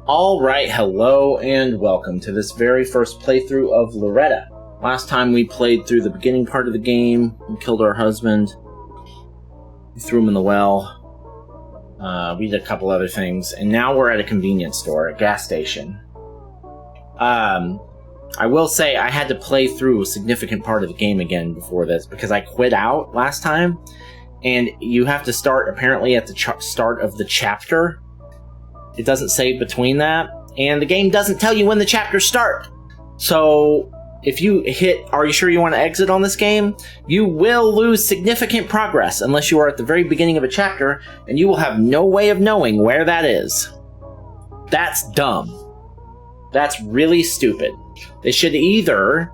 Alright, hello and welcome to this very first playthrough of Loretta. Last time we played through the beginning part of the game, we killed our husband, we threw him in the well, we did a couple other things, and now we're at a convenience store, a gas station. I will say I had to play through a significant part of the game again before this, because I quit out last time, and you have to start apparently at the start of the chapter. It doesn't save between that, and the game doesn't tell you when the chapters start. So, if you hit, are you sure you want to exit on this game? You will lose significant progress unless you are at the very beginning of a chapter, and you will have no way of knowing where that is. That's dumb. That's really stupid. They should either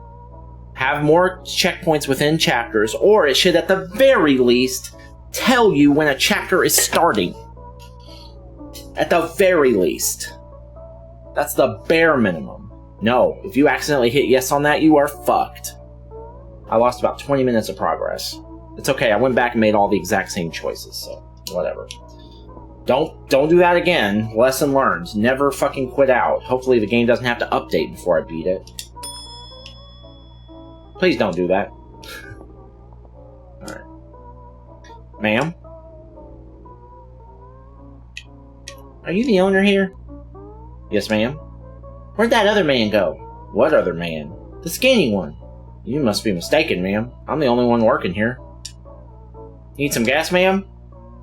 have more checkpoints within chapters, or it should at the very least tell you when a chapter is starting. At the very least. That's the bare minimum. No, if you accidentally hit yes on that, you are fucked. I lost about 20 minutes of progress. It's okay, I went back and made all the exact same choices, so whatever. Don't do that again. Lesson learned. Never fucking quit out. Hopefully the game doesn't have to update before I beat it. Please don't do that. Alright. Ma'am? Are you the owner here? Yes, ma'am. Where'd that other man go? What other man? The skinny one. You must be mistaken, ma'am. I'm the only one working here. Need some gas, ma'am?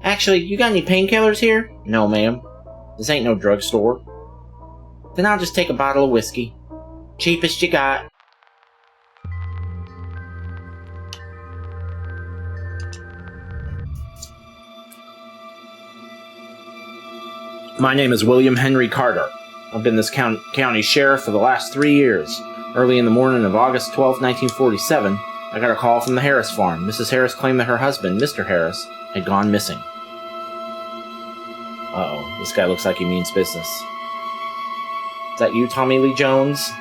Actually, you got any painkillers here? No, ma'am. This ain't no drugstore. Then I'll just take a bottle of whiskey. Cheapest you got. My name is William Henry Carter. I've been this county sheriff for the last 3 years. Early in the morning of August 12, 1947, I got a call from the Harris farm. Mrs. Harris claimed that her husband, Mr. Harris, had gone missing. Uh-oh, this guy looks like he means business. Is that you, Tommy Lee Jones?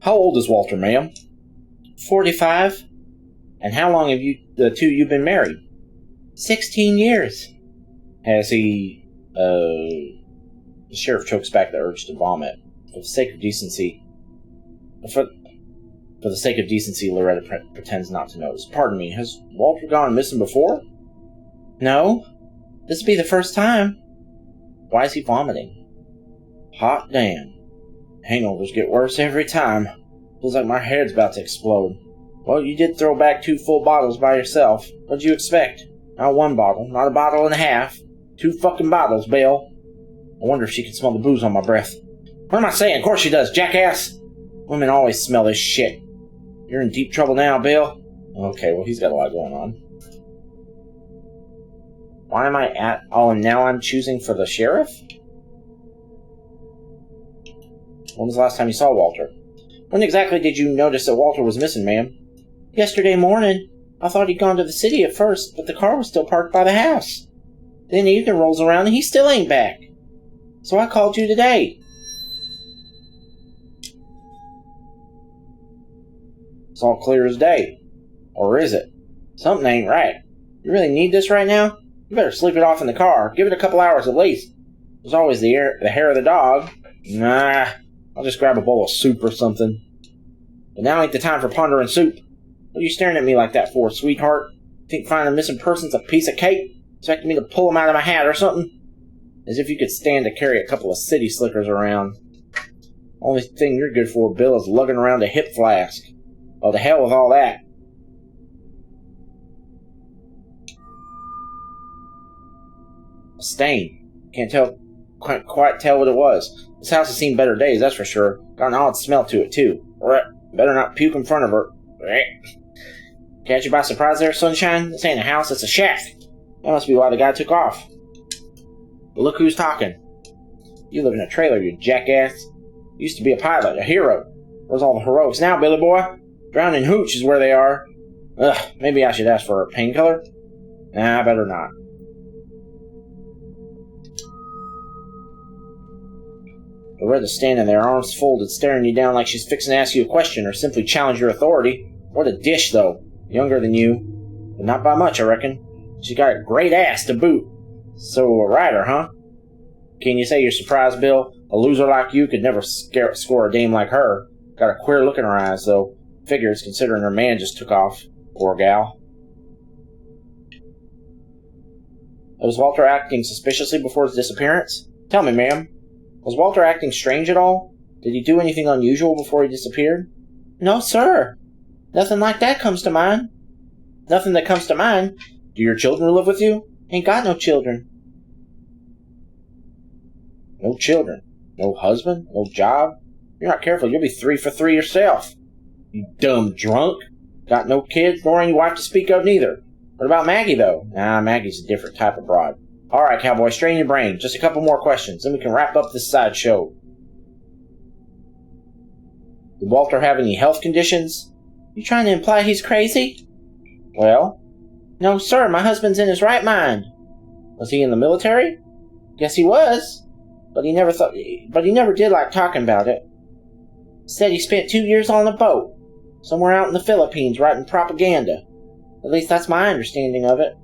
How old is Walter, ma'am? 45. And how long have the two of you been married? 16 years. Has he, The sheriff chokes back the urge to vomit. For the sake of decency... For the sake of decency, Loretta pretends not to notice. Pardon me, has Walter gone missing before? No. This'll be the first time. Why is he vomiting? Hot damn. Hangovers get worse every time. Feels like my head's about to explode. Well, you did throw back 2 full bottles by yourself. What'd you expect? Not 1 bottle, not a bottle and a half. 2 fucking bottles, Bill. I wonder if she can smell the booze on my breath. What am I saying? Of course she does, jackass! Women always smell this shit. You're in deep trouble now, Bill. Okay, well, he's got a lot going on. Why am I at... Oh, and now I'm choosing for the sheriff? When was the last time you saw Walter? When exactly did you notice that Walter was missing, ma'am? Yesterday morning. I thought he'd gone to the city at first, but the car was still parked by the house. Then the evening rolls around and he still ain't back. So I called you today. It's all clear as day. Or is it? Something ain't right. You really need this right now? You better sleep it off in the car. Give it a couple hours at least. There's always the hair of the dog. Nah, I'll just grab a bowl of soup or something. But now ain't the time for pondering soup. What are you staring at me like that for, sweetheart? Think finding a missing person's a piece of cake? Expecting me to pull them out of my hat or something? As if you could stand to carry a couple of city slickers around. Only thing you're good for, Bill, is lugging around a hip flask. Oh, to hell with all that. A stain. Can't quite tell what it was. This house has seen better days, that's for sure. Got an odd smell to it, too. Better not puke in front of her. Catch you by surprise there, sunshine? This ain't a house, it's a shack. That must be why the guy took off. But look who's talking. You live in a trailer, you jackass. Used to be a pilot, a hero. Where's all the heroics now, Billy boy? Drowning hooch is where they are. Ugh, maybe I should ask for a painkiller? Nah, better not. Loretta's standing there, arms folded, staring you down like she's fixing to ask you a question or simply challenge your authority. What a dish, though. Younger than you. But not by much, I reckon. She's got a great ass to boot. So a rider, huh? Can you say you're surprised, Bill? A loser like you could never score a dame like her. Got a queer look in her eyes, though. Figures, considering her man just took off. Poor gal. Was Walter acting suspiciously before his disappearance? Tell me, ma'am. Was Walter acting strange at all? Did he do anything unusual before he disappeared? No, sir. Nothing like that comes to mind. Nothing that comes to mind? Do your children live with you? Ain't got no children. No children? No husband? No job? You're not careful, you'll be 3 for 3 yourself. You dumb drunk. Got no kids, nor any wife to speak of neither. What about Maggie, though? Nah, Maggie's a different type of broad. All right, cowboy, strain your brain. Just a couple more questions, then we can wrap up this sideshow. Did Walter have any health conditions? You trying to imply he's crazy? Well? No, sir, my husband's in his right mind. Was he in the military? Guess he was. But he never did like talking about it. Said he spent 2 years on a boat, somewhere out in the Philippines writing propaganda. At least that's my understanding of it.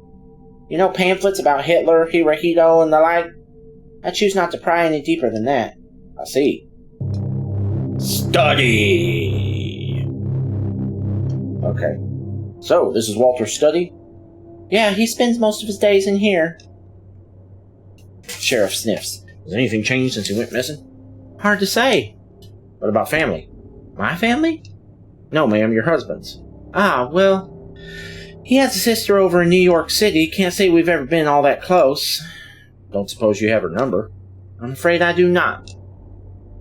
You know, pamphlets about Hitler, Hirohito, and the like? I choose not to pry any deeper than that. I see. Study! Okay. So, this is Walter's study? Yeah, he spends most of his days in here. Sheriff sniffs. Has anything changed since he went missing? Hard to say. What about family? My family? No, ma'am, your husband's. Ah, well... He has a sister over in New York City. Can't say we've ever been all that close. Don't suppose you have her number? I'm afraid I do not.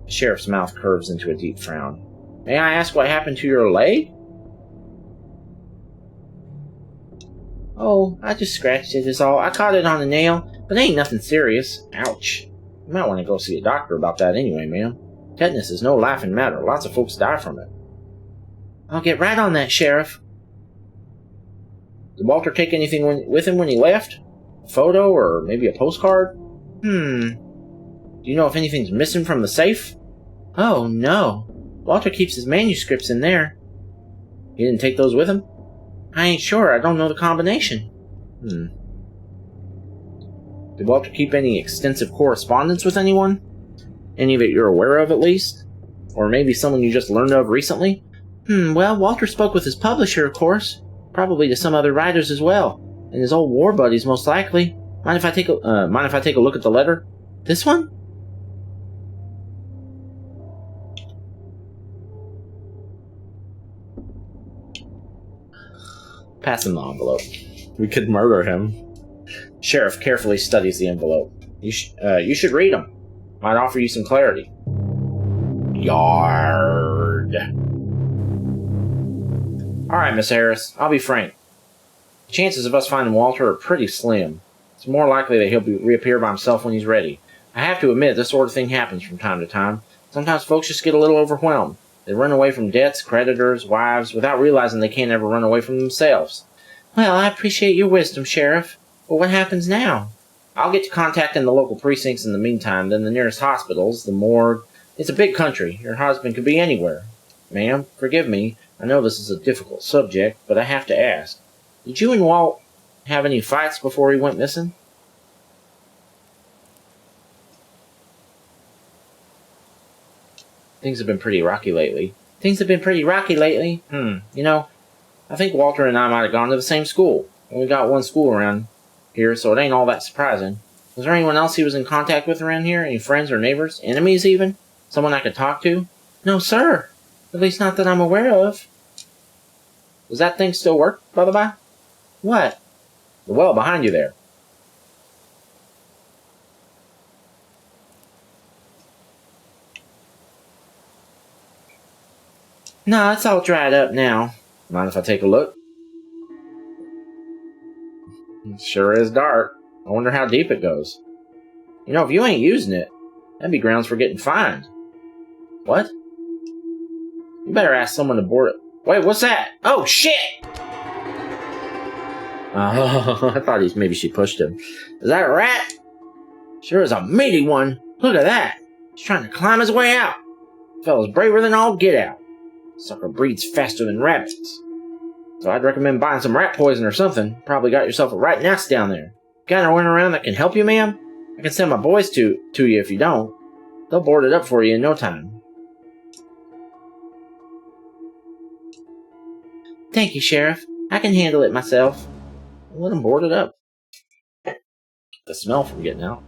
The sheriff's mouth curves into a deep frown. May I ask what happened to your leg? Oh, I just scratched it is all. I caught it on a nail, but it ain't nothing serious. Ouch. You might want to go see a doctor about that anyway, ma'am. Tetanus is no laughing matter. Lots of folks die from it. I'll get right on that, Sheriff. Did Walter take anything with him when he left? A photo or maybe a postcard? Do you know if anything's missing from the safe? Oh, no. Walter keeps his manuscripts in there. He didn't take those with him? I ain't sure. I don't know the combination. Did Walter keep any extensive correspondence with anyone? Any of it you're aware of, at least? Or maybe someone you just learned of recently? Well, Walter spoke with his publisher, of course. Probably to some other writers as well. And his old war buddies, most likely. Mind if I take a look at the letter? This one? Pass him the envelope. We could murder him. Sheriff carefully studies the envelope. You should read them. Might offer you some clarity. Yard. Alright, Miss Harris, I'll be frank. The chances of us finding Walter are pretty slim. It's more likely that he'll reappear by himself when he's ready. I have to admit, this sort of thing happens from time to time. Sometimes folks just get a little overwhelmed. They run away from debts, creditors, wives, without realizing they can't ever run away from themselves. Well, I appreciate your wisdom, Sheriff. But what happens now? I'll get to contacting the local precincts in the meantime, then the nearest hospitals, the morgue. It's a big country. Your husband could be anywhere. Ma'am, forgive me. I know this is a difficult subject, but I have to ask. Did you and Walt have any fights before he went missing? Things have been pretty rocky lately. You know, I think Walter and I might have gone to the same school. Only got one school around here, so it ain't all that surprising. Was there anyone else he was in contact with around here? Any friends or neighbors? Enemies, even? Someone I could talk to? No, sir. At least not that I'm aware of. Does that thing still work, by the by? What? The well behind you there. No, it's all dried up now. Mind if I take a look? It sure is dark. I wonder how deep it goes. You know, if you ain't using it, that'd be grounds for getting fined. What? You better ask someone to board it. Wait, what's that? Oh, shit! Oh, I thought maybe she pushed him. Is that a rat? Sure is a meaty one. Look at that. He's trying to climb his way out. Fella's braver than all get out. Sucker breeds faster than rabbits. So I'd recommend buying some rat poison or something. Probably got yourself a right nest down there. Got anyone around that can help you, ma'am? I can send my boys to you if you don't. They'll board it up for you in no time. Thank you, Sheriff. I can handle it myself. Let them board it up. The smell from getting out.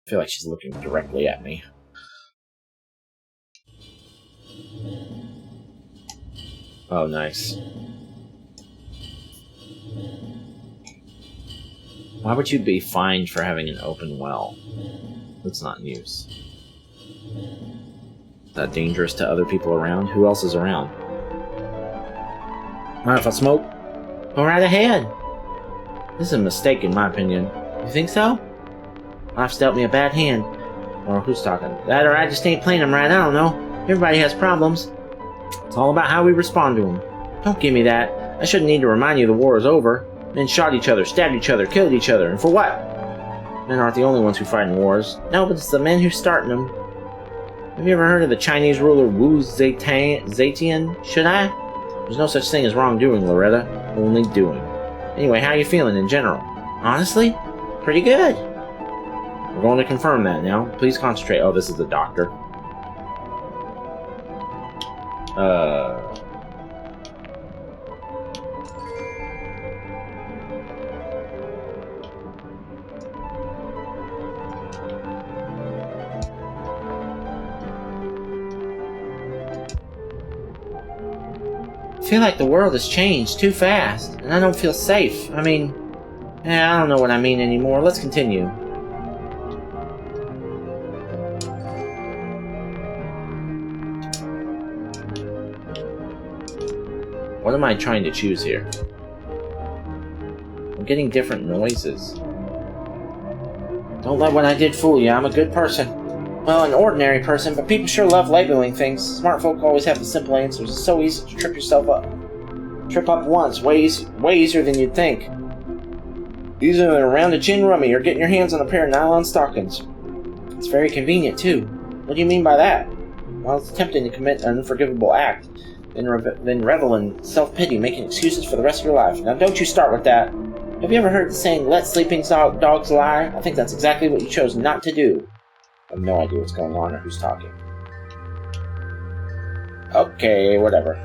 I feel like she's looking directly at me. Oh, nice. Why would you be fined for having an open well? That's not in use. Is that dangerous to other people around? Who else is around? Mind if I smoke? Go right ahead. This is a mistake in my opinion. You think so? Life's dealt me a bad hand. Or who's talking? That or I just ain't playing them right, I don't know. Everybody has problems. It's all about how we respond to them. Don't give me that. I shouldn't need to remind you the war is over. Men shot each other, stabbed each other, killed each other, and for what? Men aren't the only ones who fight in wars. No, but it's the men who start them. Have you ever heard of the Chinese ruler Wu Zetian? Should I? There's no such thing as wrongdoing, Loretta. Only doing. Anyway, how are you feeling in general? Honestly? Pretty good. We're going to confirm that now. Please concentrate. Oh, this is the doctor. I feel like the world has changed too fast, and I don't feel safe. I mean, I don't know what I mean anymore. Let's continue. What am I trying to choose here? I'm getting different noises. Don't let what I did fool you. I'm a good person. Well, an ordinary person, but people sure love labeling things. Smart folk always have the simple answers. It's so easy to trip yourself up. Trip up once, way easier than you'd think. Easier than a round of gin rummy or getting your hands on a pair of nylon stockings. It's very convenient, too. What do you mean by that? Well, it's tempting to commit an unforgivable act, then revel in self-pity, making excuses for the rest of your life. Now, don't you start with that. Have you ever heard the saying, let sleeping dogs lie? I think that's exactly what you chose not to do. I have no idea what's going on or who's talking. Okay, whatever.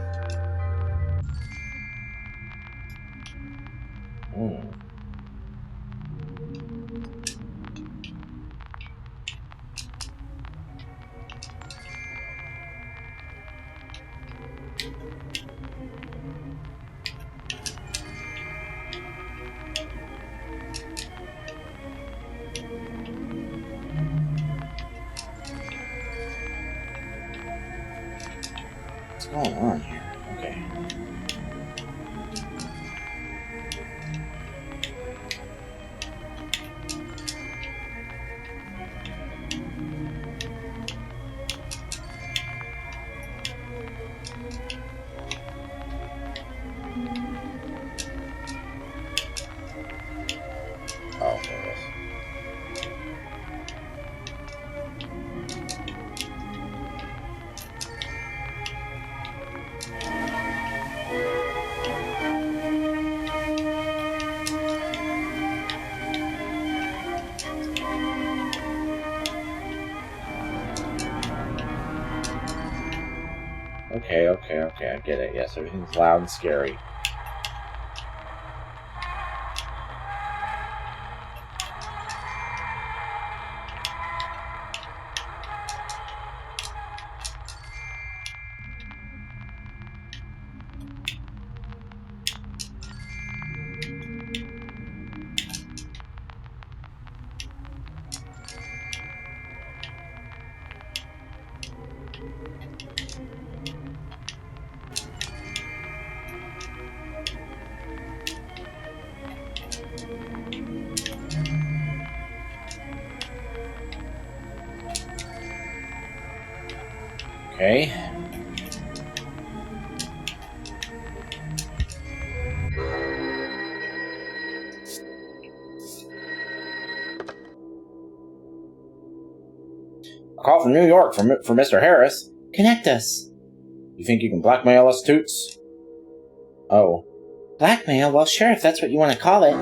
What's going on here? Okay. Oh, there it is. Okay, I get it. Yes, everything's loud and scary. Okay. A call from New York for Mr. Harris. Connect us. You think you can blackmail us, Toots? Oh. Blackmail? Well, sure, if that's what you want to call it.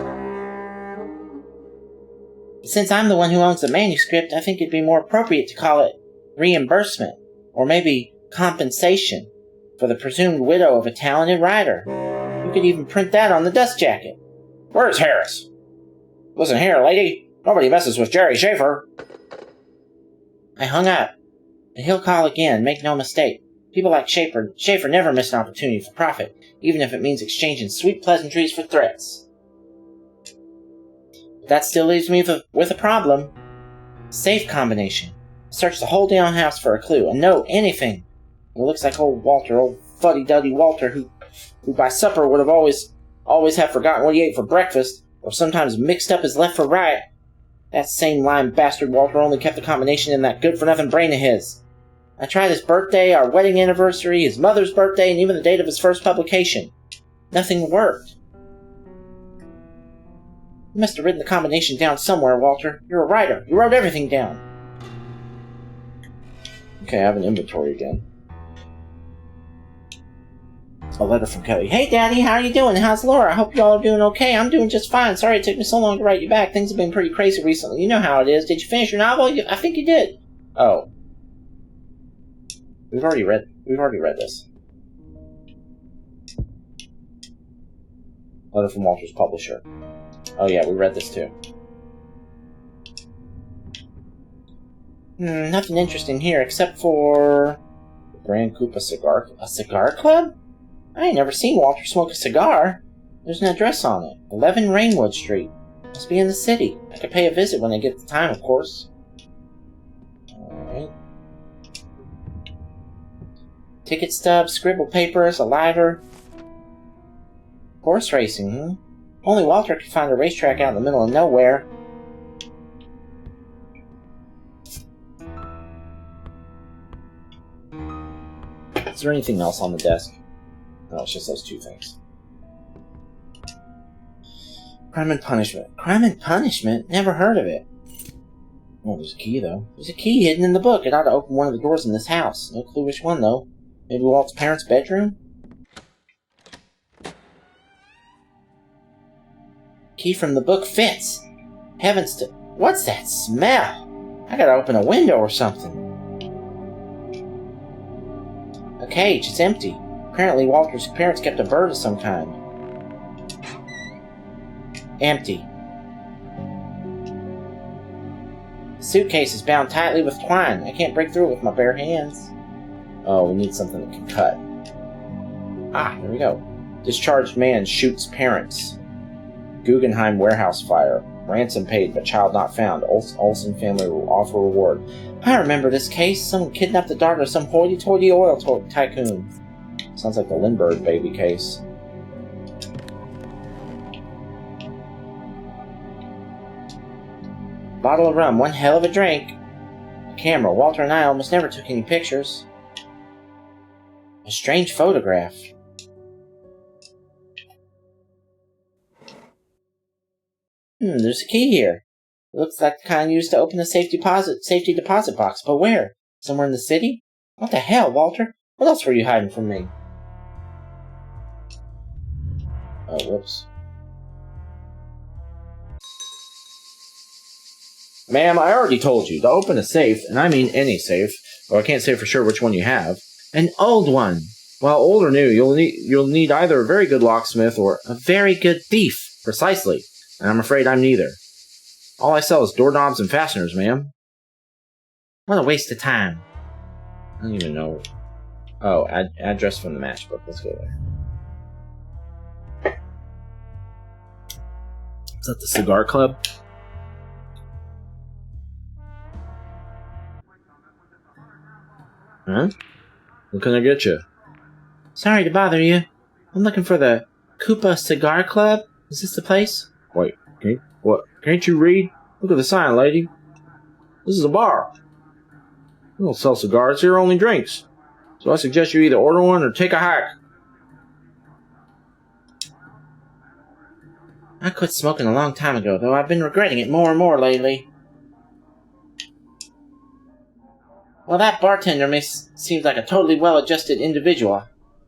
But since I'm the one who owns the manuscript, I think it'd be more appropriate to call it reimbursement, or maybe compensation, for the presumed widow of a talented writer. You could even print that on the dust jacket. Where's Harris? Listen here, lady. Nobody messes with Jerry Schaefer. I hung up. But he'll call again, make no mistake. People like Schaefer never miss an opportunity for profit, even if it means exchanging sweet pleasantries for threats. But that still leaves me with a problem. Safe combination. Search the whole damn house for a clue, a note, anything. It looks like old fuddy-duddy Walter, who by supper would have always have forgotten what he ate for breakfast, or sometimes mixed up his left for right. That same lying bastard Walter only kept the combination in that good-for-nothing brain of his. I tried his birthday, our wedding anniversary, his mother's birthday, and even the date of his first publication. Nothing worked. You must have written the combination down somewhere, Walter. You're a writer. You wrote everything down. Okay, I have an inventory again. A letter from Kelly. Hey, Daddy, how are you doing? How's Laura? I hope you all are doing okay. I'm doing just fine. Sorry it took me so long to write you back. Things have been pretty crazy recently. You know how it is. Did you finish your novel? I think you did. Oh. We've already read this. Letter from Walter's publisher. Oh yeah, we read this too. Nothing interesting here except for Grand Coupe cigar. A cigar club? I ain't never seen Walter smoke a cigar. There's an address on it. 11 Rainwood Street. Must be in the city. I could pay a visit when I get the time, of course. Alright. Ticket stubs, scribble papers, a lighter. Horse racing, Only Walter could find a racetrack out in the middle of nowhere. Is there anything else on the desk? No, it's just those two things. Crime and Punishment. Crime and Punishment? Never heard of it. Oh, there's a key, though. There's a key hidden in the book. It ought to open one of the doors in this house. No clue which one, though. Maybe Walt's parents' bedroom? Key from the book fits. Heavens to... What's that smell? I gotta open a window or something. A cage. It's empty. Apparently Walter's parents kept a bird of some kind. Empty. The suitcase is bound tightly with twine. I can't break through it with my bare hands. Oh, we need something that can cut. Ah, here we go. Discharged man shoots parents. Guggenheim warehouse fire. Ransom paid, but child not found. Olsen family will offer reward. I remember this case. Someone kidnapped the daughter of some hoity-toity oil tycoon. Sounds like the Lindbergh baby case. Bottle of rum. One hell of a drink. A camera. Walter and I almost never took any pictures. A strange photograph. There's a key here. It looks like the kind used to open the safety deposit box. But where? Somewhere in the city? What the hell, Walter? What else were you hiding from me? Oh, whoops. Ma'am, I already told you to open a safe, and I mean any safe, or I can't say for sure which one you have. An old one. Well, old or new, you'll need either a very good locksmith or a very good thief. Precisely. And I'm afraid I'm neither. All I sell is doorknobs and fasteners, ma'am. What a waste of time. I don't even know. Oh, address from the matchbook. Let's go there. Is that the cigar club? Huh? What can I get you? Sorry to bother you. I'm looking for the Koopa Cigar Club. Is this the place? Wait, can't you read? Look at the sign, lady. This is a bar. We don't sell cigars here, only drinks. So I suggest you either order one or take a hike. I quit smoking a long time ago, though I've been regretting it more and more lately. Well, that bartender seems like a totally well-adjusted individual.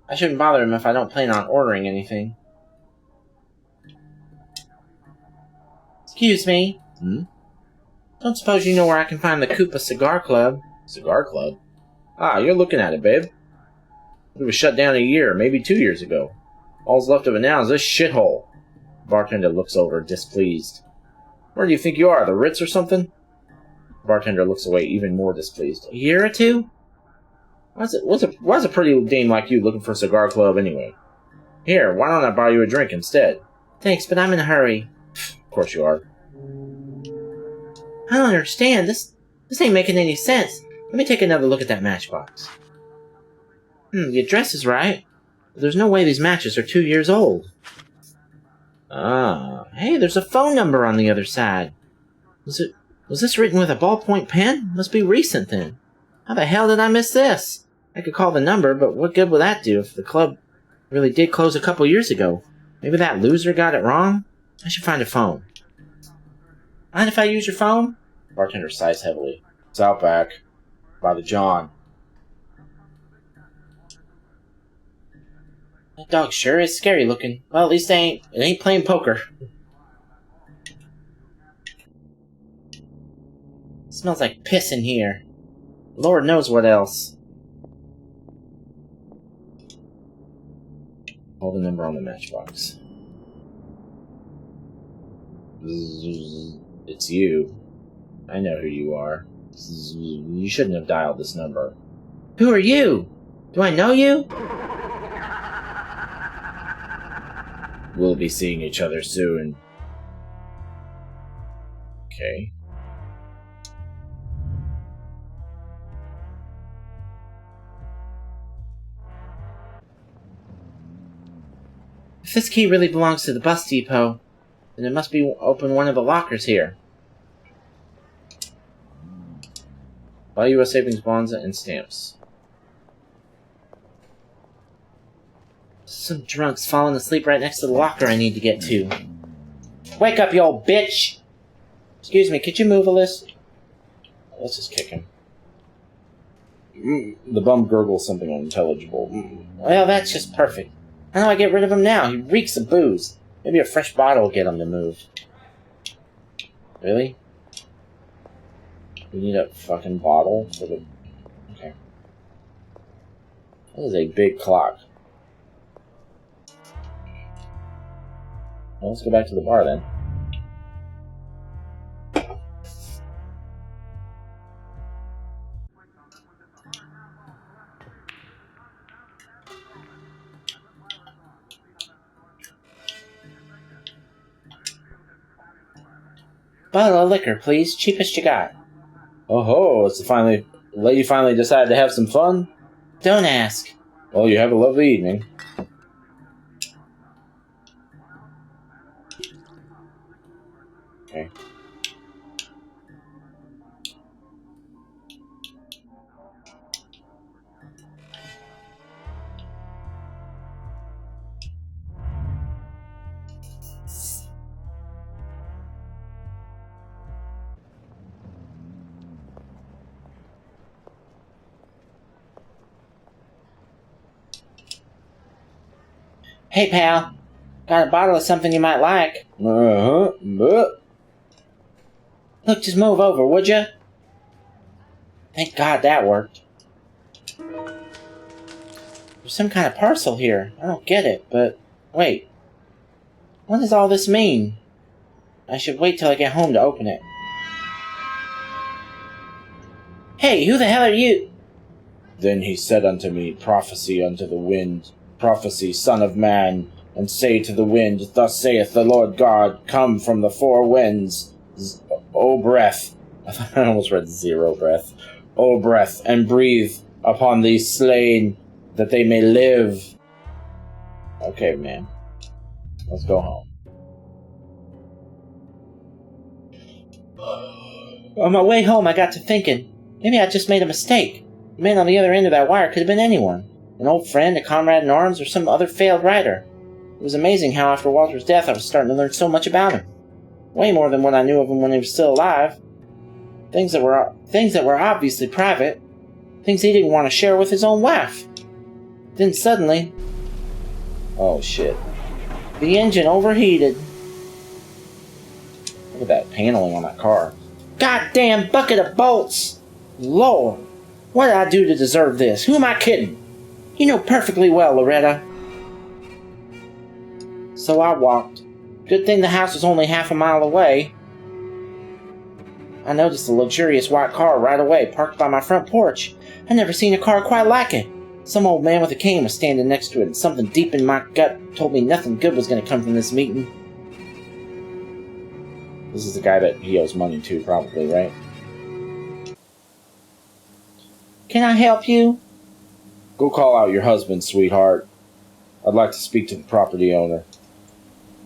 I I shouldn't bother him if I don't plan on ordering anything. Excuse me. Don't suppose you know where I can find the Koopa Cigar Club? Cigar Club? Ah, you're looking at it, babe. It was shut down a year, maybe 2 years ago. All's left of it now is this shithole. Bartender looks over, displeased. Where do you think you are, the Ritz or something? Bartender looks away, even more displeased. A year or two? Why's a pretty dame like you looking for a cigar club anyway? Here, why don't I buy you a drink instead? Thanks, but I'm in a hurry. Of course you are. I don't understand. This ain't making any sense. Let me take another look at that matchbox. The address is right. But there's no way these matches are 2 years old. Ah, hey, there's a phone number on the other side. Was this written with a ballpoint pen? Must be recent then. How the hell did I miss this? I could call the number, but what good will that do if the club really did close a couple years ago? Maybe that loser got it wrong? I should find a phone. Mind if I use your phone? Bartender sighs heavily. It's out back. By the John. That dog sure is scary looking. Well, at least it ain't playing poker. It smells like piss in here. Lord knows what else. Call the number on the matchbox. It's you. I know who you are. You shouldn't have dialed this number. Who are you? Do I know you? We'll be seeing each other soon. Okay. If this key really belongs to the bus depot, then it must be open one of the lockers here. Buy U.S. savings bonds and stamps. Some drunk's falling asleep right next to the locker I need to get to. Wake up, you old bitch! Excuse me, could you move a list? Let's just kick him. The bum gurgles something unintelligible. Well, that's just perfect. How do I get rid of him now? He reeks of booze. Maybe a fresh bottle will get him to move. Really? We need a fucking bottle for the... Okay. That is a big clock. Well, let's go back to the bar then. Bottle of liquor, please. Cheapest you got. Oh ho, it's the lady finally decided to have some fun? Don't ask. Well, you have a lovely evening. Okay. Hey, pal. Got a bottle of something you might like. Look, just move over, would ya? Thank God that worked. There's some kind of parcel here. I don't get it, but... Wait. What does all this mean? I should wait till I get home to open it. Hey, who the hell are you? Then he said unto me, Prophecy unto the wind, prophecy, son of man, and say to the wind, Thus saith the Lord God, come from the four winds, O breath. I almost read zero breath. O breath, and breathe upon these slain, that they may live. Okay, man. Let's go home. On my way home, I got to thinking, maybe I just made a mistake. The man on the other end of that wire could have been anyone. An old friend, a comrade in arms, or some other failed writer. It was amazing how after Walter's death I was starting to learn so much about him. Way more than what I knew of him when he was still alive. Things that were obviously private. Things he didn't want to share with his own wife. Then suddenly... Oh, shit. The engine overheated. Look at that paneling on that car. Goddamn bucket of bolts! Lord, what did I do to deserve this? Who am I kidding? You know perfectly well, Loretta. So I walked. Good thing the house was only half a mile away. I noticed a luxurious white car right away, parked by my front porch. I'd never seen a car quite like it. Some old man with a cane was standing next to it, and something deep in my gut told me nothing good was going to come from this meeting. This is the guy that he owes money to, probably, right? Can I help you? Go call out your husband, sweetheart. I'd like to speak to the property owner.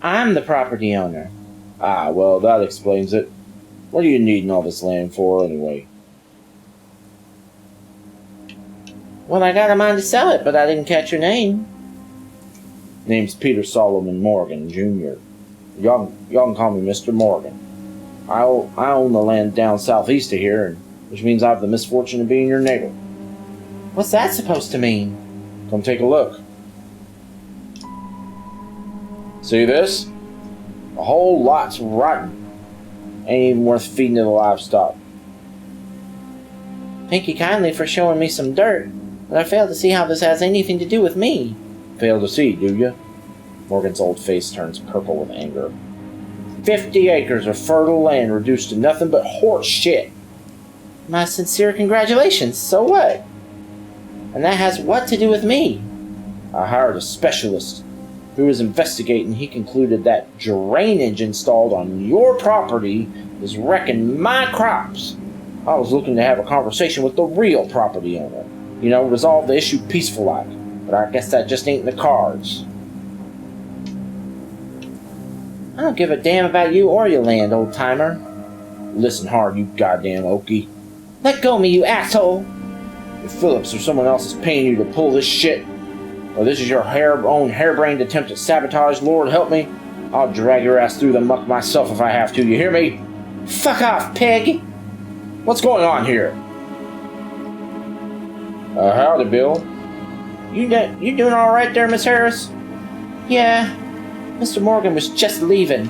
I'm the property owner. Ah, well, that explains it. What are you needing all this land for, anyway? Well, I got a mind to sell it, but I didn't catch your name. Name's Peter Solomon Morgan, Jr. Y'all can call me Mr. Morgan. I own the land down southeast of here, which means I have the misfortune of being your neighbor. What's that supposed to mean? Come take a look. See this? The whole lot's rotten. Ain't even worth feeding to the livestock. Thank you kindly for showing me some dirt, but I fail to see how this has anything to do with me. Fail to see, do you? Morgan's old face turns purple with anger. 50 acres of fertile land reduced to nothing but horse shit. My sincere congratulations, so what? And that has what to do with me? I hired a specialist who was investigating. He concluded that drainage installed on your property is wrecking my crops. I was looking to have a conversation with the real property owner. You know, resolve the issue peaceful-like. But I guess that just ain't in the cards. I don't give a damn about you or your land, old-timer. Listen hard, you goddamn Okie. Let go of me, you asshole! If Phillips or someone else is paying you to pull this shit, or this is your own harebrained attempt at sabotage, Lord help me, I'll drag your ass through the muck myself if I have to, you hear me? Fuck off, pig! What's going on here? Howdy, Bill. You doing alright there, Miss Harris? Yeah. Mr. Morgan was just leaving.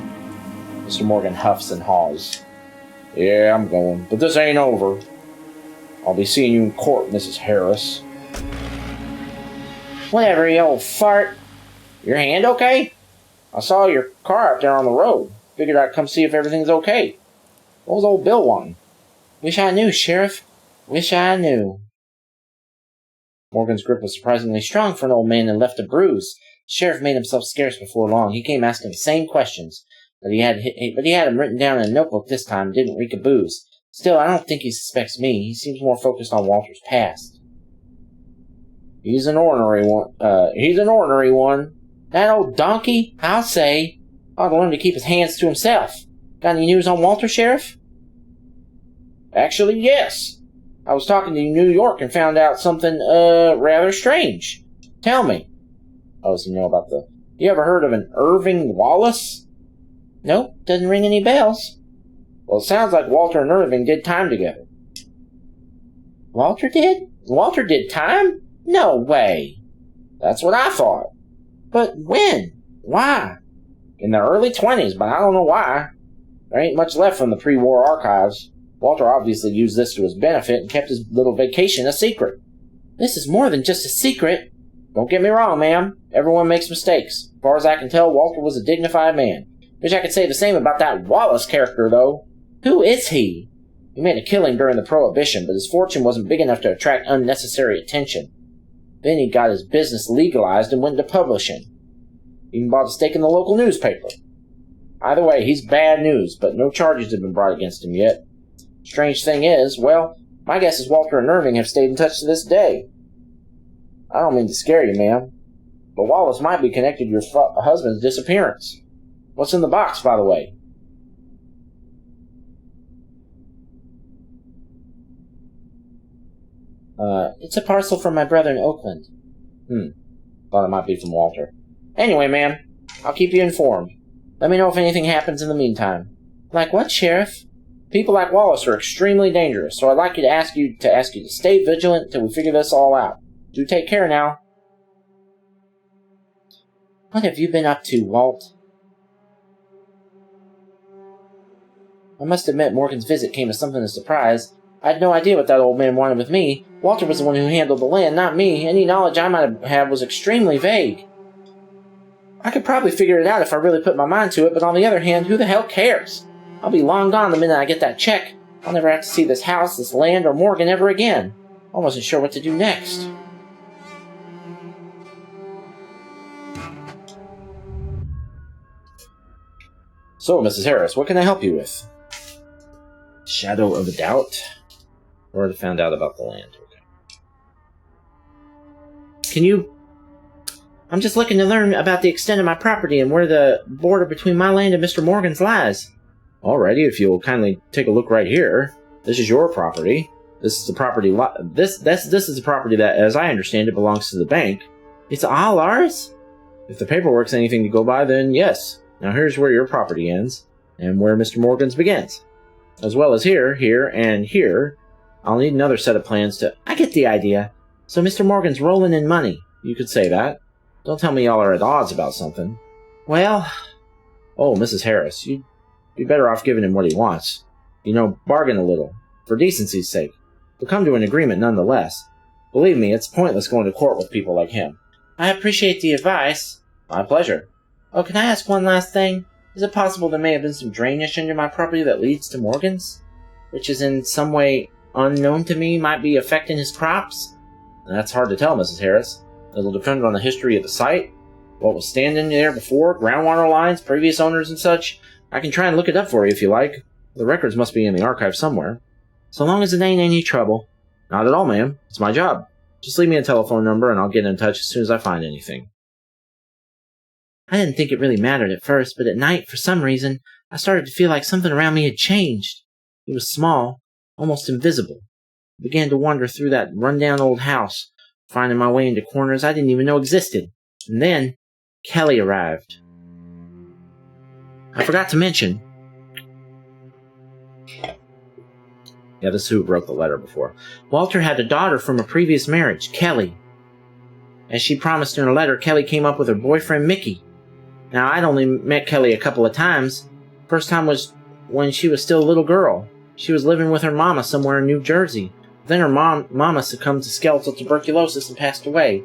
Mr. Morgan huffs and haws. Yeah, I'm going, but this ain't over. I'll be seeing you in court, Mrs. Harris. Whatever, you old fart. Your hand okay? I saw your car out there on the road. Figured I'd come see if everything's okay. What was old Bill wanting? Wish I knew, Sheriff. Wish I knew. Morgan's grip was surprisingly strong for an old man and left a bruise. The sheriff made himself scarce before long. He came asking the same questions, but he had them written down in a notebook this time and didn't reek of booze. Still, I don't think he suspects me. He seems more focused on Walter's past. He's an ornery one. That old donkey, I'll say. Ought to learn to keep his hands to himself. Got any news on Walter, Sheriff? Actually, yes. I was talking to New York and found out something, rather strange. Tell me. Oh, so you know about You ever heard of an Irving Wallace? Nope, doesn't ring any bells. Well, it sounds like Walter and Irving did time together. Walter did? Walter did time? No way. That's what I thought. But when? Why? In the early 20s, but I don't know why. There ain't much left from the pre-war archives. Walter obviously used this to his benefit and kept his little vacation a secret. This is more than just a secret. Don't get me wrong, ma'am. Everyone makes mistakes. As far as I can tell, Walter was a dignified man. Wish I could say the same about that Wallace character, though. Who is he? He made a killing during the Prohibition, but his fortune wasn't big enough to attract unnecessary attention. Then he got his business legalized and went into publishing. Even bought a stake in the local newspaper. Either way, he's bad news, but no charges have been brought against him yet. Strange thing is, well, my guess is Walter and Irving have stayed in touch to this day. I don't mean to scare you, ma'am, but Wallace might be connected to your husband's disappearance. What's in the box, by the way? It's a parcel from my brother in Oakland. Thought it might be from Walter. Anyway, ma'am, I'll keep you informed. Let me know if anything happens in the meantime. Like what, Sheriff? People like Wallace are extremely dangerous, so I'd like to ask you to stay vigilant till we figure this all out. Do take care now. What have you been up to, Walt? I must admit Morgan's visit came as something of a surprise. I had no idea what that old man wanted with me. Walter was the one who handled the land, not me. Any knowledge I might have was extremely vague. I could probably figure it out if I really put my mind to it, but on the other hand, who the hell cares? I'll be long gone the minute I get that check. I'll never have to see this house, this land, or Morgan ever again. I wasn't sure what to do next. So, Mrs. Harris, what can I help you with? Shadow of a doubt? Loretta found out about the land. Okay. Can you... I'm just looking to learn about the extent of my property and where the border between my land and Mr. Morgan's lies. Alrighty, if you'll kindly take a look right here. This is your property. This is the property... This is the property that, as I understand it, belongs to the bank. It's all ours? If the paperwork's anything to go by, then yes. Now here's where your property ends, and where Mr. Morgan's begins. As well as here, here, and here. I'll need another set of plans to... I get the idea. So Mr. Morgan's rolling in money. You could say that. Don't tell me y'all are at odds about something. Well... Oh, Mrs. Harris, you'd be better off giving him what he wants. You know, bargain a little. For decency's sake. But come to an agreement nonetheless. Believe me, it's pointless going to court with people like him. I appreciate the advice. My pleasure. Oh, can I ask one last thing? Is it possible there may have been some drainage under my property that leads to Morgan's? Which is in some way unknown to me, might be affecting his crops? That's hard to tell, Mrs. Harris. It'll depend on the history of the site, what was standing there before, groundwater lines, previous owners and such. I can try and look it up for you if you like. The records must be in the archive somewhere. So long as it ain't any trouble. Not at all, ma'am. It's my job. Just leave me a telephone number and I'll get in touch as soon as I find anything. I didn't think it really mattered at first, but at night, for some reason, I started to feel like something around me had changed. It was small, almost invisible. I began to wander through that rundown old house, finding my way into corners I didn't even know existed. And then, Kelly arrived. I forgot to mention... Yeah, this is who wrote the letter before. Walter had a daughter from a previous marriage, Kelly. As she promised in her letter, Kelly came up with her boyfriend, Mickey. Now, I'd only met Kelly a couple of times. First time was when she was still a little girl. She was living with her mama somewhere in New Jersey. Then her mama succumbed to skeletal tuberculosis and passed away.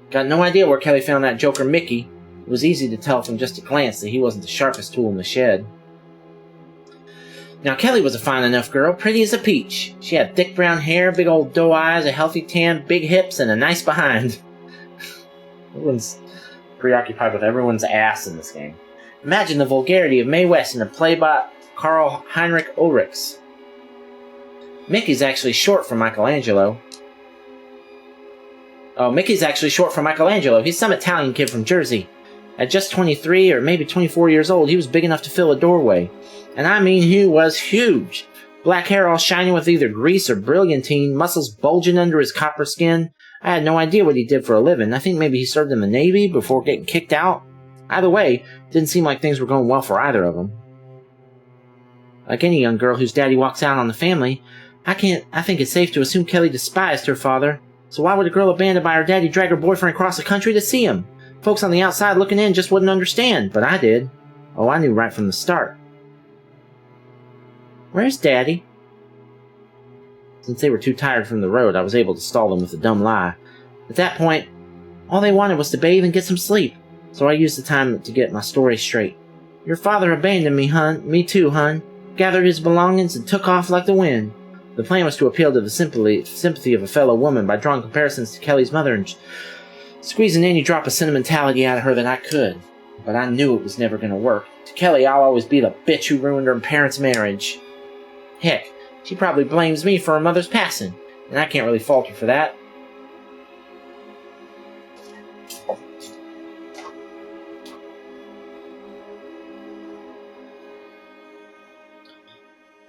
Got no idea where Kelly found that joker Mickey. It was easy to tell from just a glance that he wasn't the sharpest tool in the shed. Now, Kelly was a fine enough girl, pretty as a peach. She had thick brown hair, big old doe eyes, a healthy tan, big hips, and a nice behind. Everyone's preoccupied with everyone's ass in this game. Imagine the vulgarity of Mae West in a play by Karl Heinrich Ulrichs. Mickey's actually short for Michelangelo. Oh, Mickey's actually short for Michelangelo. He's some Italian kid from Jersey. At just 23 or maybe 24 years old, he was big enough to fill a doorway. And I mean, he was huge. Black hair all shiny with either grease or brilliantine, muscles bulging under his copper skin. I had no idea what he did for a living. I think maybe he served in the Navy before getting kicked out. Either way, didn't seem like things were going well for either of them. Like any young girl whose daddy walks out on the family, I think it's safe to assume Kelly despised her father. So why would a girl abandoned by her daddy drag her boyfriend across the country to see him? Folks on the outside looking in just wouldn't understand, but I did. Oh, I knew right from the start. Where's Daddy? Since they were too tired from the road, I was able to stall them with a dumb lie. At that point, all they wanted was to bathe and get some sleep, so I used the time to get my story straight. Your father abandoned me, hun. Me too, hun. Gathered his belongings and took off like the wind. The plan was to appeal to the sympathy of a fellow woman by drawing comparisons to Kelly's mother and squeezing any drop of sentimentality out of her that I could. But I knew it was never going to work. To Kelly, I'll always be the bitch who ruined her parents' marriage. Heck, she probably blames me for her mother's passing, and I can't really fault her for that.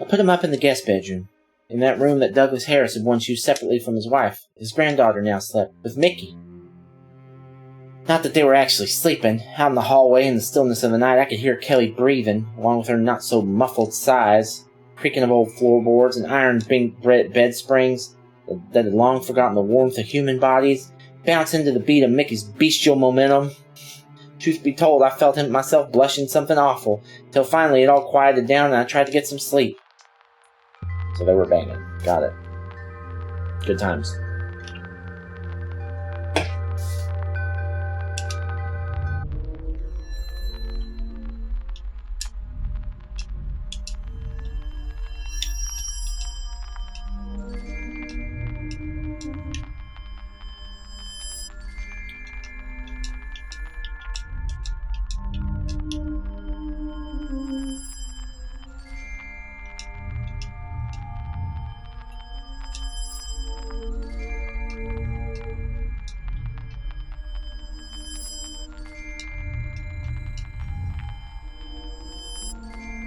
I put him up in the guest bedroom, in that room that Douglas Harris had once used separately from his wife. His granddaughter now slept with Mickey. Not that they were actually sleeping. Out in the hallway in the stillness of the night, I could hear Kelly breathing, along with her not-so-muffled sighs, creaking of old floorboards and iron bed springs that had long forgotten the warmth of human bodies, bounce into the beat of Mickey's bestial momentum. Truth be told, I felt myself blushing something awful, till finally it all quieted down and I tried to get some sleep. So they were banging. Got it. Good times.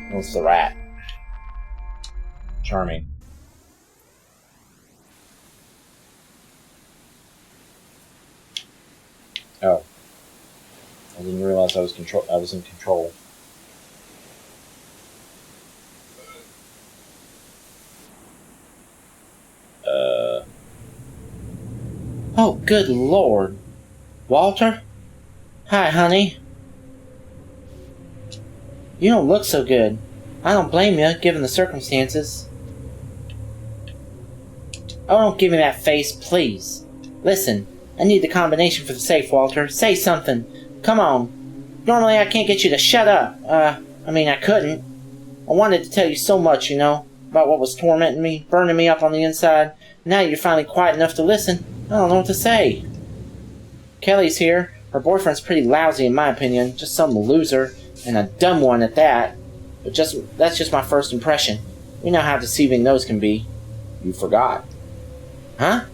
What's the rat? Charming. Oh. I didn't realize I was in control. Oh, good Lord. Walter? Hi, honey. You don't look so good. I don't blame you, given the circumstances. Oh, don't give me that face, please. Listen, I need the combination for the safe, Walter. Say something. Come on. Normally I can't get you to shut up. I couldn't. I wanted to tell you so much, about what was tormenting me, burning me up on the inside. Now you're finally quiet enough to listen. I don't know what to say. Kelly's here. Her boyfriend's pretty lousy in my opinion. Just some loser, and a dumb one at that. But that's just my first impression. You know how deceiving those can be. You forgot. Huh?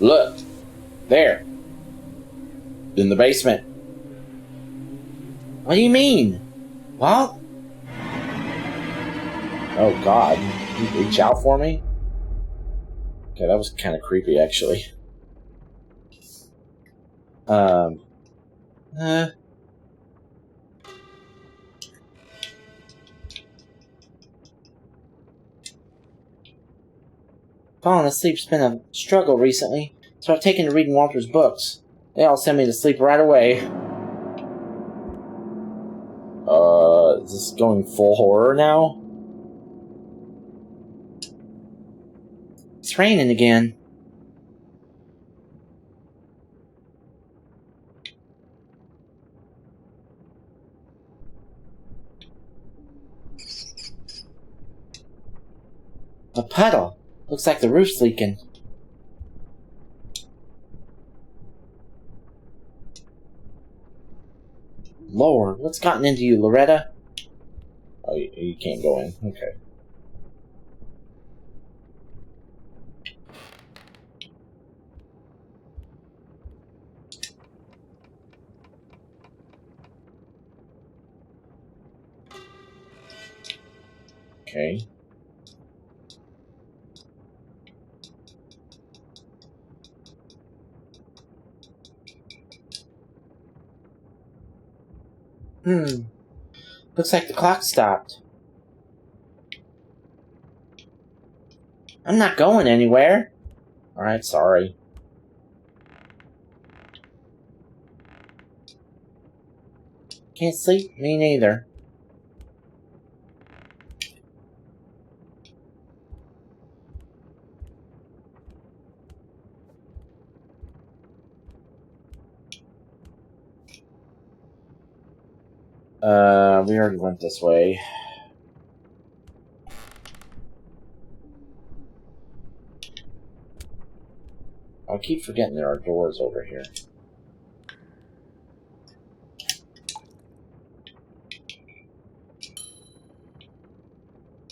Look. There. In the basement. What do you mean? What? Oh God. You reach out for me? Okay, that was kind of creepy, actually. Falling asleep's been a struggle recently, so I've taken to reading Walter's books. They all send me to sleep right away. Is this going full horror now? It's raining again. A puddle. Looks like the roof's leaking. Lord, what's gotten into you, Loretta? Oh, you can't go in. Okay. Okay. Looks like the clock stopped. I'm not going anywhere. Alright, sorry. Can't sleep? Me neither. We already went this way. I keep forgetting there are doors over here.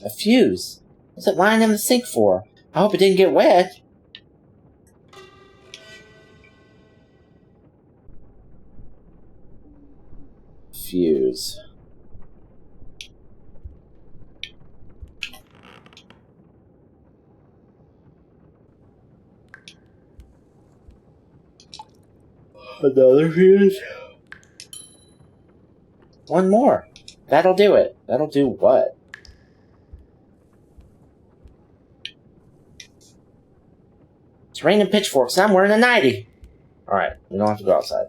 A fuse? What's it lying in the sink for? I hope it didn't get wet. Fuse. Another fuse? One more. That'll do it. That'll do what? It's raining pitchforks and I'm wearing a nightie. Alright, we don't have to go outside.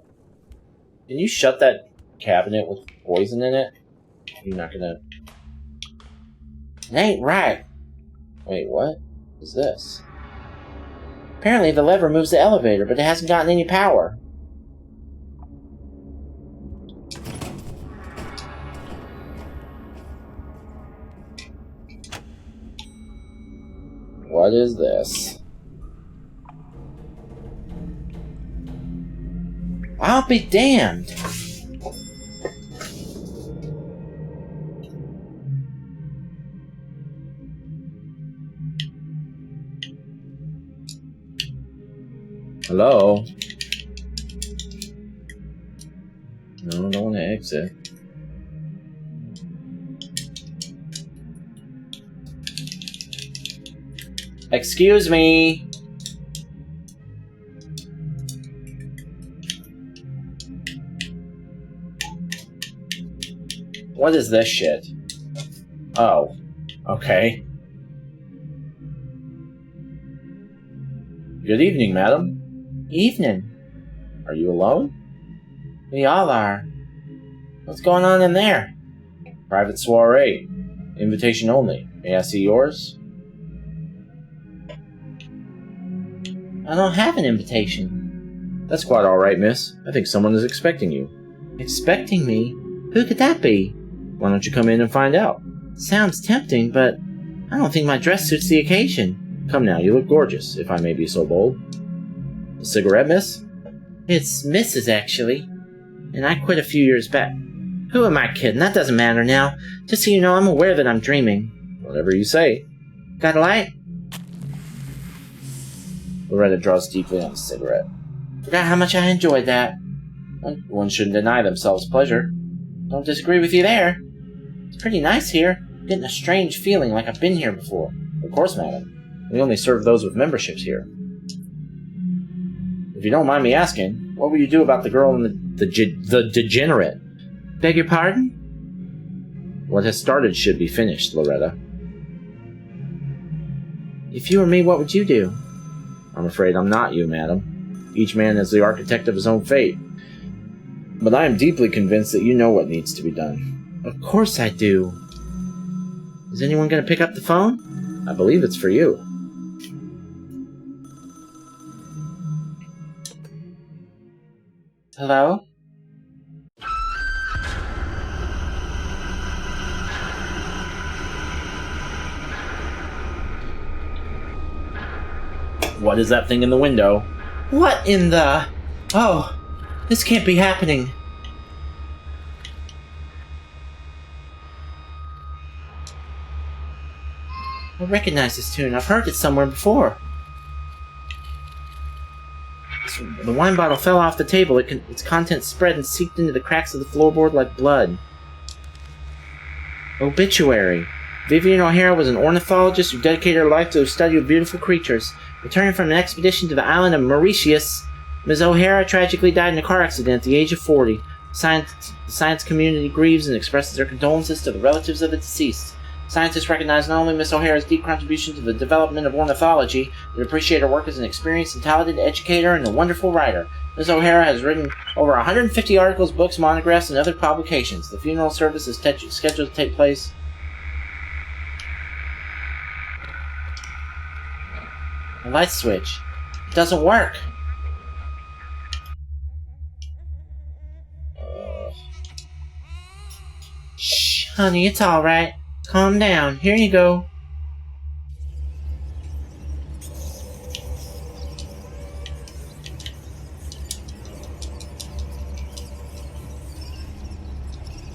Can you shut that cabinet with poison in it? You're not gonna... It ain't right. Wait, what is this? Apparently the lever moves the elevator, but it hasn't gotten any power. What is this? I'll be damned! Hello? No, I don't want to exit. Excuse me! What is this shit? Oh. Okay. Good evening, madam. Evening. Are you alone? We all are. What's going on in there? Private soiree. Invitation only. May I see yours? I don't have an invitation. That's quite alright, miss. I think someone is expecting you. Expecting me? Who could that be? Why don't you come in and find out? Sounds tempting, but I don't think my dress suits the occasion. Come now, you look gorgeous, if I may be so bold. A cigarette, miss? It's Mrs., actually. And I quit a few years back. Who am I kidding? That doesn't matter now. Just so you know, I'm aware that I'm dreaming. Whatever you say. Got a light? Loretta draws deeply on a cigarette. Forgot how much I enjoyed that. One shouldn't deny themselves pleasure. Don't disagree with you there. It's pretty nice here. I'm getting a strange feeling like I've been here before. Of course, madam. We only serve those with memberships here. If you don't mind me asking, what will you do about the girl and the degenerate? Beg your pardon? What has started should be finished, Loretta. If you were me, what would you do? I'm afraid I'm not you, madam. Each man is the architect of his own fate. But I am deeply convinced that you know what needs to be done. Of course I do. Is anyone going to pick up the phone? I believe it's for you. Hello? What is that thing in the window? What in the... Oh, this can't be happening. I recognize this tune. I've heard it somewhere before. The wine bottle fell off the table. Its contents spread and seeped into the cracks of the floorboard like blood. Obituary. Vivian O'Hara was an ornithologist who dedicated her life to the study of beautiful creatures. Returning from an expedition to the island of Mauritius, Ms. O'Hara tragically died in a car accident at the age of 40. The science community grieves and expresses their condolences to the relatives of the deceased. Scientists recognize not only Ms. O'Hara's deep contribution to the development of ornithology, but appreciate her work as an experienced and talented educator and a wonderful writer. Ms. O'Hara has written over 150 articles, books, monographs, and other publications. The funeral service is scheduled to take place... The light switch. It doesn't work. Shh, honey, it's alright. Calm down. Here you go.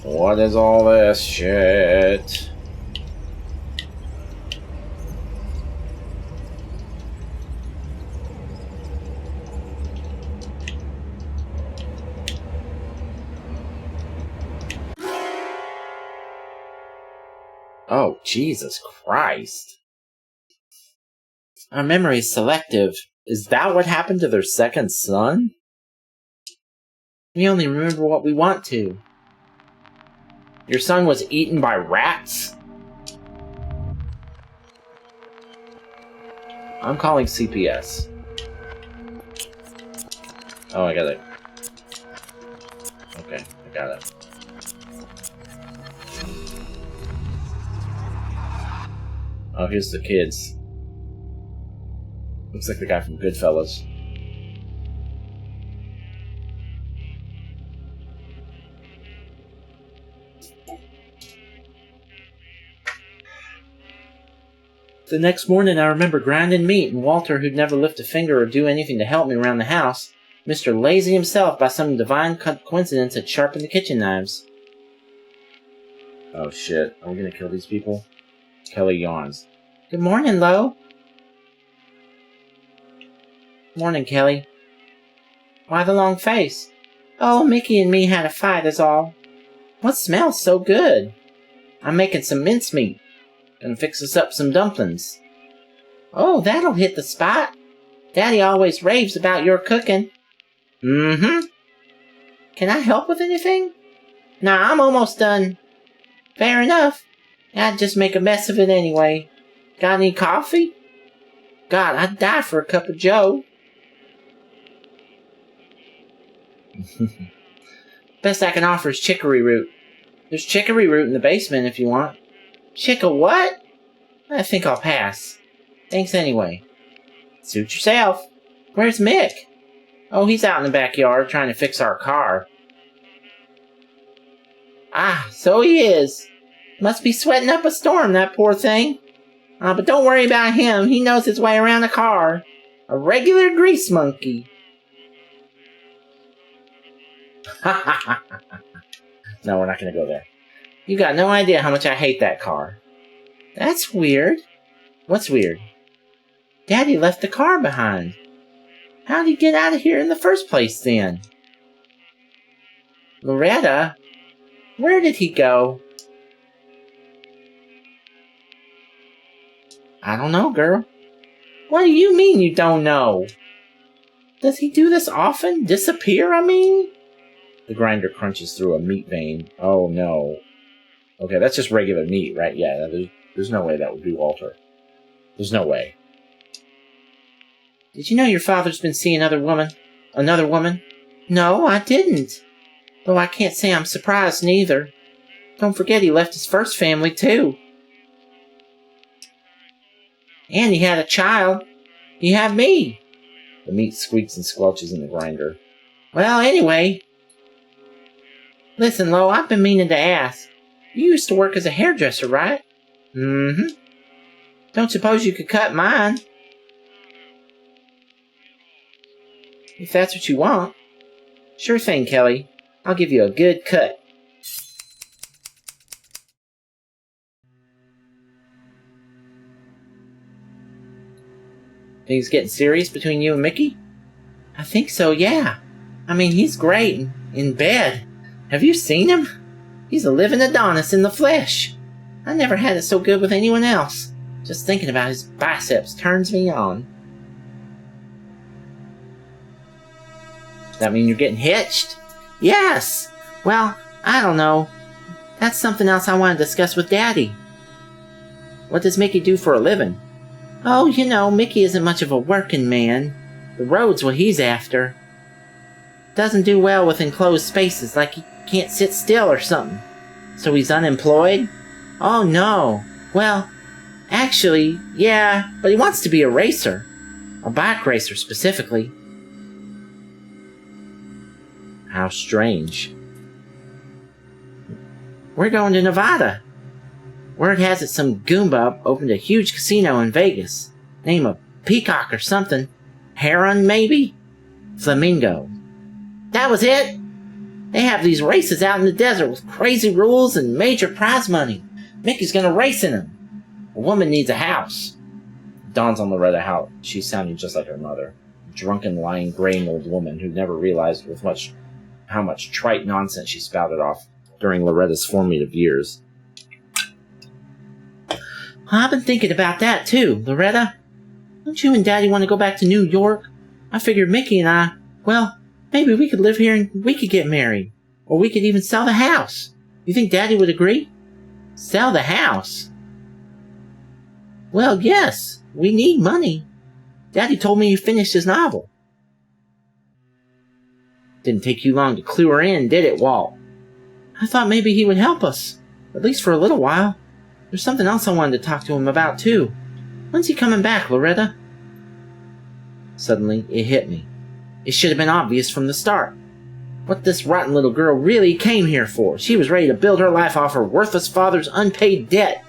What is all this shit? Oh, Jesus Christ. Our memory's selective. Is that what happened to their second son? We only remember what we want to. Your son was eaten by rats? I'm calling CPS. Oh, I got it. Okay, I got it. Oh, here's the kids. Looks like the guy from Goodfellas. The next morning, I remember grinding meat, and Walter, who'd never lift a finger or do anything to help me around the house, Mr. Lazy himself, by some divine coincidence, had sharpened the kitchen knives. Oh shit, are we gonna kill these people? Kelly yawns. Good morning, Lo. Morning, Kelly. Why the long face? Oh, Mickey and me had a fight, is all. What smells so good? I'm making some mincemeat. Gonna fix us up some dumplings. Oh, that'll hit the spot. Daddy always raves about your cooking. Mm-hmm. Can I help with anything? Nah, I'm almost done. Fair enough. I'd just make a mess of it anyway. Got any coffee? God, I'd die for a cup of joe. Best I can offer is chicory root. There's chicory root in the basement if you want. Chick-a what? I think I'll pass. Thanks anyway. Suit yourself. Where's Mick? Oh, he's out in the backyard trying to fix our car. Ah, so he is. Must be sweating up a storm, that poor thing. But don't worry about him. He knows his way around a car. A regular grease monkey. No, we're not going to go there. You got no idea how much I hate that car. That's weird. What's weird? Daddy left the car behind. How'd he get out of here in the first place, then? Loretta? Where did he go? I don't know, girl. What do you mean you don't know? Does he do this often? Disappear, I mean? The grinder crunches through a meat vein. Oh, no. Okay, that's just regular meat, right? Yeah, there's no way that would be Walter. There's no way. Did you know your father's been seeing another woman? No, I didn't. Though I can't say I'm surprised, neither. Don't forget he left his first family, too. And he had a child. You have me. The meat squeaks and squelches in the grinder. Well, anyway. Listen, Lo, I've been meaning to ask. You used to work as a hairdresser, right? Mm-hmm. Don't suppose you could cut mine? If that's what you want. Sure thing, Kelly. I'll give you a good cut. Things getting serious between you and Mickey? I think so, yeah. I mean, he's great in bed. Have you seen him? He's a living Adonis in the flesh. I never had it so good with anyone else. Just thinking about his biceps turns me on. Does that mean you're getting hitched? Yes! Well, I don't know. That's something else I want to discuss with Daddy. What does Mickey do for a living? Oh, you know, Mickey isn't much of a working man. The road's what he's after. Doesn't do well with enclosed spaces, like he can't sit still or something. So he's unemployed? Oh, no. Well, actually, yeah, but he wants to be a racer. A bike racer, specifically. How strange. We're going to Nevada. Word has it some Goomba opened a huge casino in Vegas. Name of Peacock or something. Heron, maybe? Flamingo. That was it! They have these races out in the desert with crazy rules and major prize money. Mickey's gonna race in them. A woman needs a house. Dawns on Loretta how she's sounding just like her mother. A drunken, lying, graying old woman who never realized how much trite nonsense she spouted off during Loretta's formative years. I've been thinking about that too, Loretta. Don't you and Daddy want to go back to New York? I figured Mickey and I, well, maybe we could live here and we could get married. Or we could even sell the house. You think Daddy would agree? Sell the house? Well, yes. We need money. Daddy told me he finished his novel. Didn't take you long to clue her in, did it, Walt? I thought maybe he would help us. At least for a little while. There's something else I wanted to talk to him about, too. When's he coming back, Loretta? Suddenly, it hit me. It should have been obvious from the start. What this rotten little girl really came here for. She was ready to build her life off her worthless father's unpaid debt.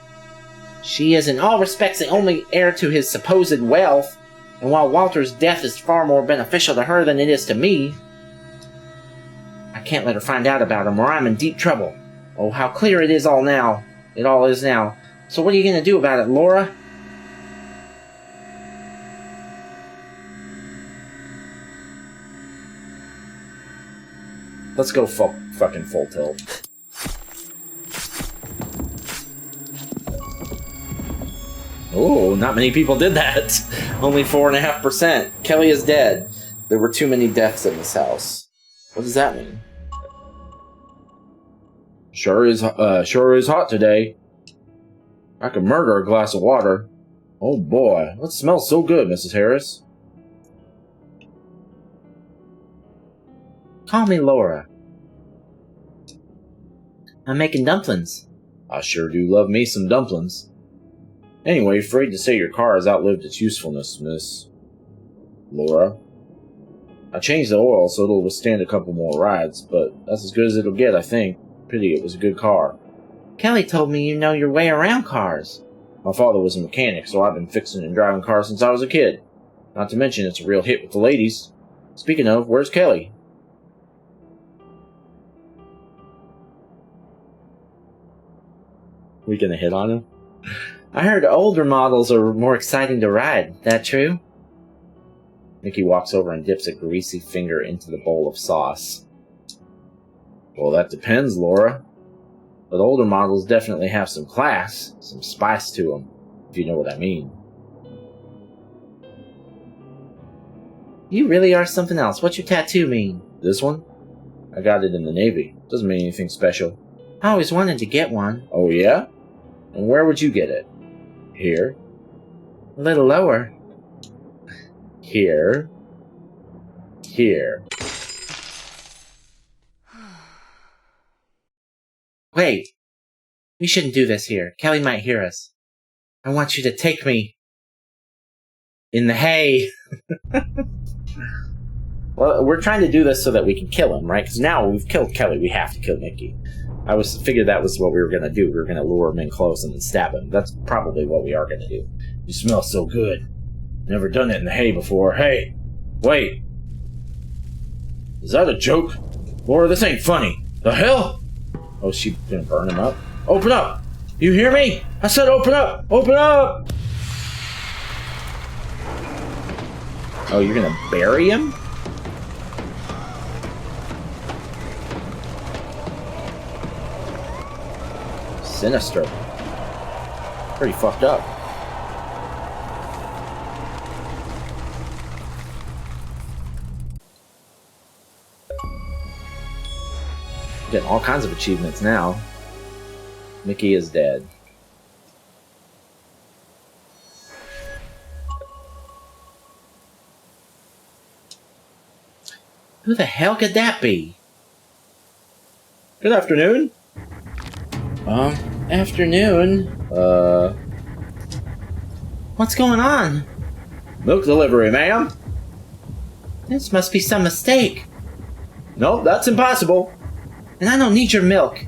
She is in all respects the only heir to his supposed wealth, and while Walter's death is far more beneficial to her than it is to me, I can't let her find out about him or I'm in deep trouble. Oh, how clear it is all now. It all is now. So what are you going to do about it, Laura? Let's go fucking full tilt. Oh, not many people did that. Only 4.5%. Kelly is dead. There were too many deaths in this house. What does that mean? Sure is hot today. I could murder a glass of water. Oh boy, that smells so good, Mrs. Harris. Call me Laura. I'm making dumplings. I sure do love me some dumplings. Anyway, afraid to say your car has outlived its usefulness, Miss Laura. I changed the oil so it'll withstand a couple more rides, but that's as good as it'll get, I think. Pity it was a good car. Kelly told me you know your way around cars. My father was a mechanic, so I've been fixing and driving cars since I was a kid. Not to mention it's a real hit with the ladies. Speaking of, where's Kelly? We gonna hit on him? I heard older models are more exciting to ride. That true? Mickey walks over and dips a greasy finger into the bowl of sauce. Well, that depends, Laura. But older models definitely have some class, some spice to them, if you know what I mean. You really are something else. What's your tattoo mean? This one? I got it in the Navy. Doesn't mean anything special. I always wanted to get one. Oh, yeah? And where would you get it? Here? A little lower. Here. Here. Wait. We shouldn't do this here. Kelly might hear us. I want you to take me in the hay. Well, we're trying to do this so that we can kill him, right? Because now we've killed Kelly, we have to kill Mickey. I figured that was what we were going to do. We were going to lure him in close and then stab him. That's probably what we are going to do. You smell so good. Never done it in the hay before. Hey, wait. Is that a joke? Laura, this ain't funny. The hell? Oh, she gonna burn him up? Open up! You hear me? I said open up! Open up! Oh, you're gonna bury him? Sinister. Pretty fucked up. Getting all kinds of achievements now. Mickey is dead. Who the hell could that be? Good afternoon. Afternoon. What's going on? Milk delivery, ma'am. This must be some mistake. Nope, that's impossible. And I don't need your milk.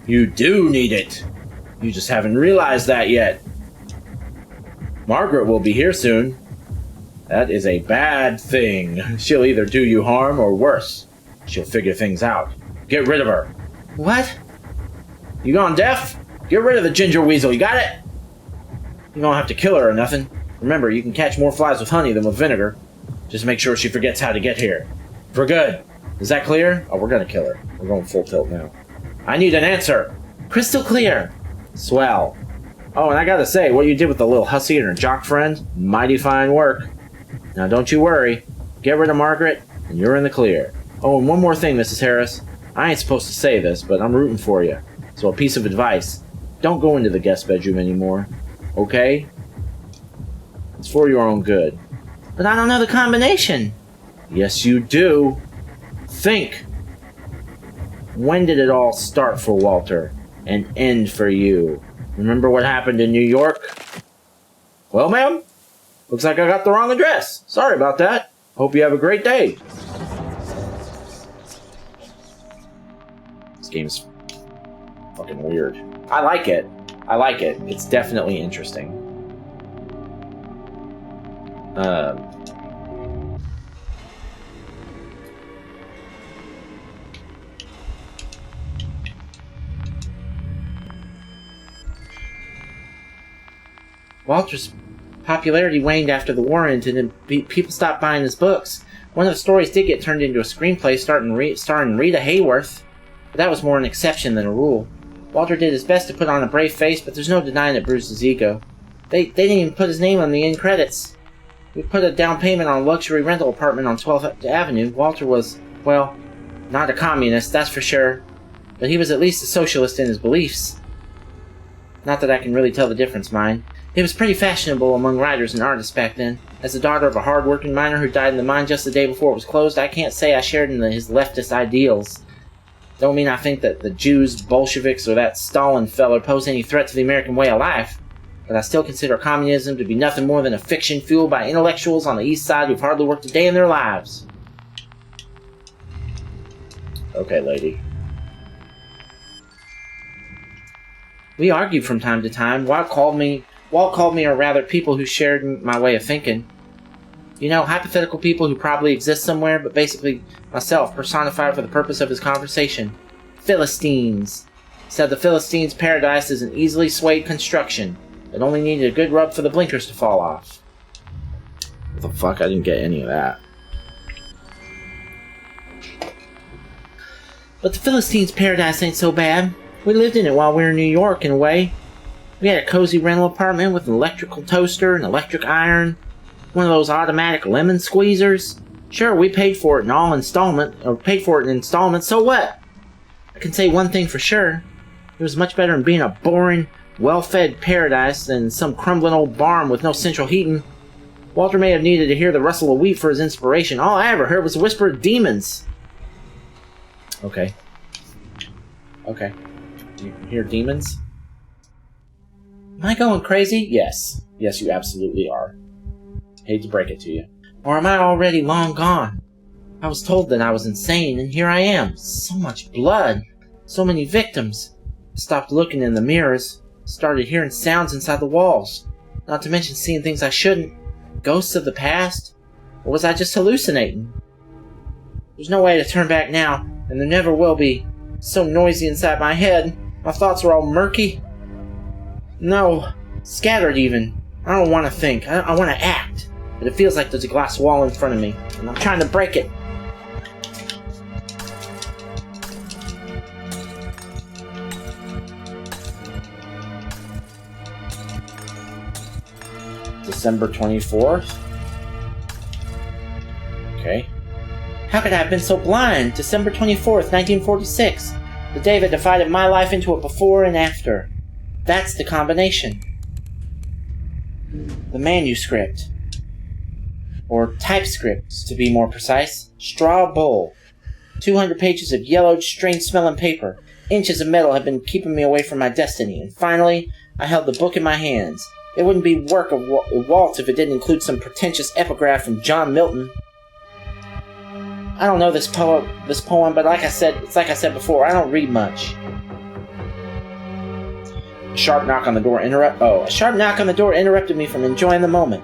You do need it. You just haven't realized that yet. Margaret will be here soon. That is a bad thing. She'll either do you harm or worse. She'll figure things out. Get rid of her. What? You gone deaf? Get rid of the ginger weasel, you got it? You don't have to kill her or nothing. Remember, you can catch more flies with honey than with vinegar. Just make sure she forgets how to get here. For good. Is that clear? Oh, we're gonna kill her. We're going full tilt now. I need an answer. Crystal clear. Swell. Oh, and I gotta say, what you did with the little hussy and her jock friend, mighty fine work. Now don't you worry. Get rid of Margaret, and you're in the clear. Oh, and one more thing, Mrs. Harris. I ain't supposed to say this, but I'm rooting for you. So a piece of advice. Don't go into the guest bedroom anymore. Okay? It's for your own good. But I don't know the combination. Yes, you do. Think. When did it all start for Walter and end for you? Remember what happened in New York? Well, ma'am, looks like I got the wrong address. Sorry about that. Hope you have a great day. This game's fucking weird. I like it. It's definitely interesting. Walter's popularity waned after the war ended and people stopped buying his books. One of the stories did get turned into a screenplay starring Rita Hayworth, but that was more an exception than a rule. Walter did his best to put on a brave face, but there's no denying it bruised his ego. They didn't even put his name on the end credits. We put a down payment on a luxury rental apartment on 12th Avenue. Walter was, well, not a communist, that's for sure, but he was at least a socialist in his beliefs. Not that I can really tell the difference, mind. It was pretty fashionable among writers and artists back then. As the daughter of a hard-working miner who died in the mine just the day before it was closed, I can't say I shared in his leftist ideals. Don't mean I think that the Jews, Bolsheviks, or that Stalin feller pose any threat to the American way of life, but I still consider communism to be nothing more than a fiction fueled by intellectuals on the East Side who've hardly worked a day in their lives. Okay, lady. We argued from time to time. Walt called me, or rather, people who shared my way of thinking. You know, hypothetical people who probably exist somewhere, but basically myself, personified for the purpose of his conversation. Philistines. Said the Philistines' paradise is an easily swayed construction. It only needed a good rub for the blinkers to fall off. What the fuck? I didn't get any of that. But the Philistines' paradise ain't so bad. We lived in it while we were in New York, in a way. We had a cozy rental apartment with an electrical toaster, an electric iron, one of those automatic lemon squeezers. Sure, we paid for it in installments, so what? I can say one thing for sure. It was much better than being a boring, well-fed paradise than some crumbling old barn with no central heating. Walter may have needed to hear the rustle of wheat for his inspiration. All I ever heard was the whisper of demons. Okay. Okay. You can hear demons? Am I going crazy? Yes. Yes, you absolutely are. Hate to break it to you. Or am I already long gone? I was told that I was insane, and here I am. So much blood. So many victims. I stopped looking in the mirrors. Started hearing sounds inside the walls. Not to mention seeing things I shouldn't. Ghosts of the past? Or was I just hallucinating? There's no way to turn back now, and there never will be. It's so noisy inside my head. My thoughts are all murky. No. Scattered even. I don't want to think. I want to act. But it feels like there's a glass wall in front of me, and I'm trying to break it. December 24th? Okay. How could I have been so blind? December 24th, 1946. The day that divided my life into a before and after. That's the combination. The manuscript. Or typescript, to be more precise. Straw bowl. 200 pages of yellowed, strange-smelling paper. Inches of metal have been keeping me away from my destiny, and finally, I held the book in my hands. It wouldn't be work of Walt if it didn't include some pretentious epigraph from John Milton. I don't know this poem, but it's like I said before, I don't read much. A sharp knock on the door interrupted me from enjoying the moment.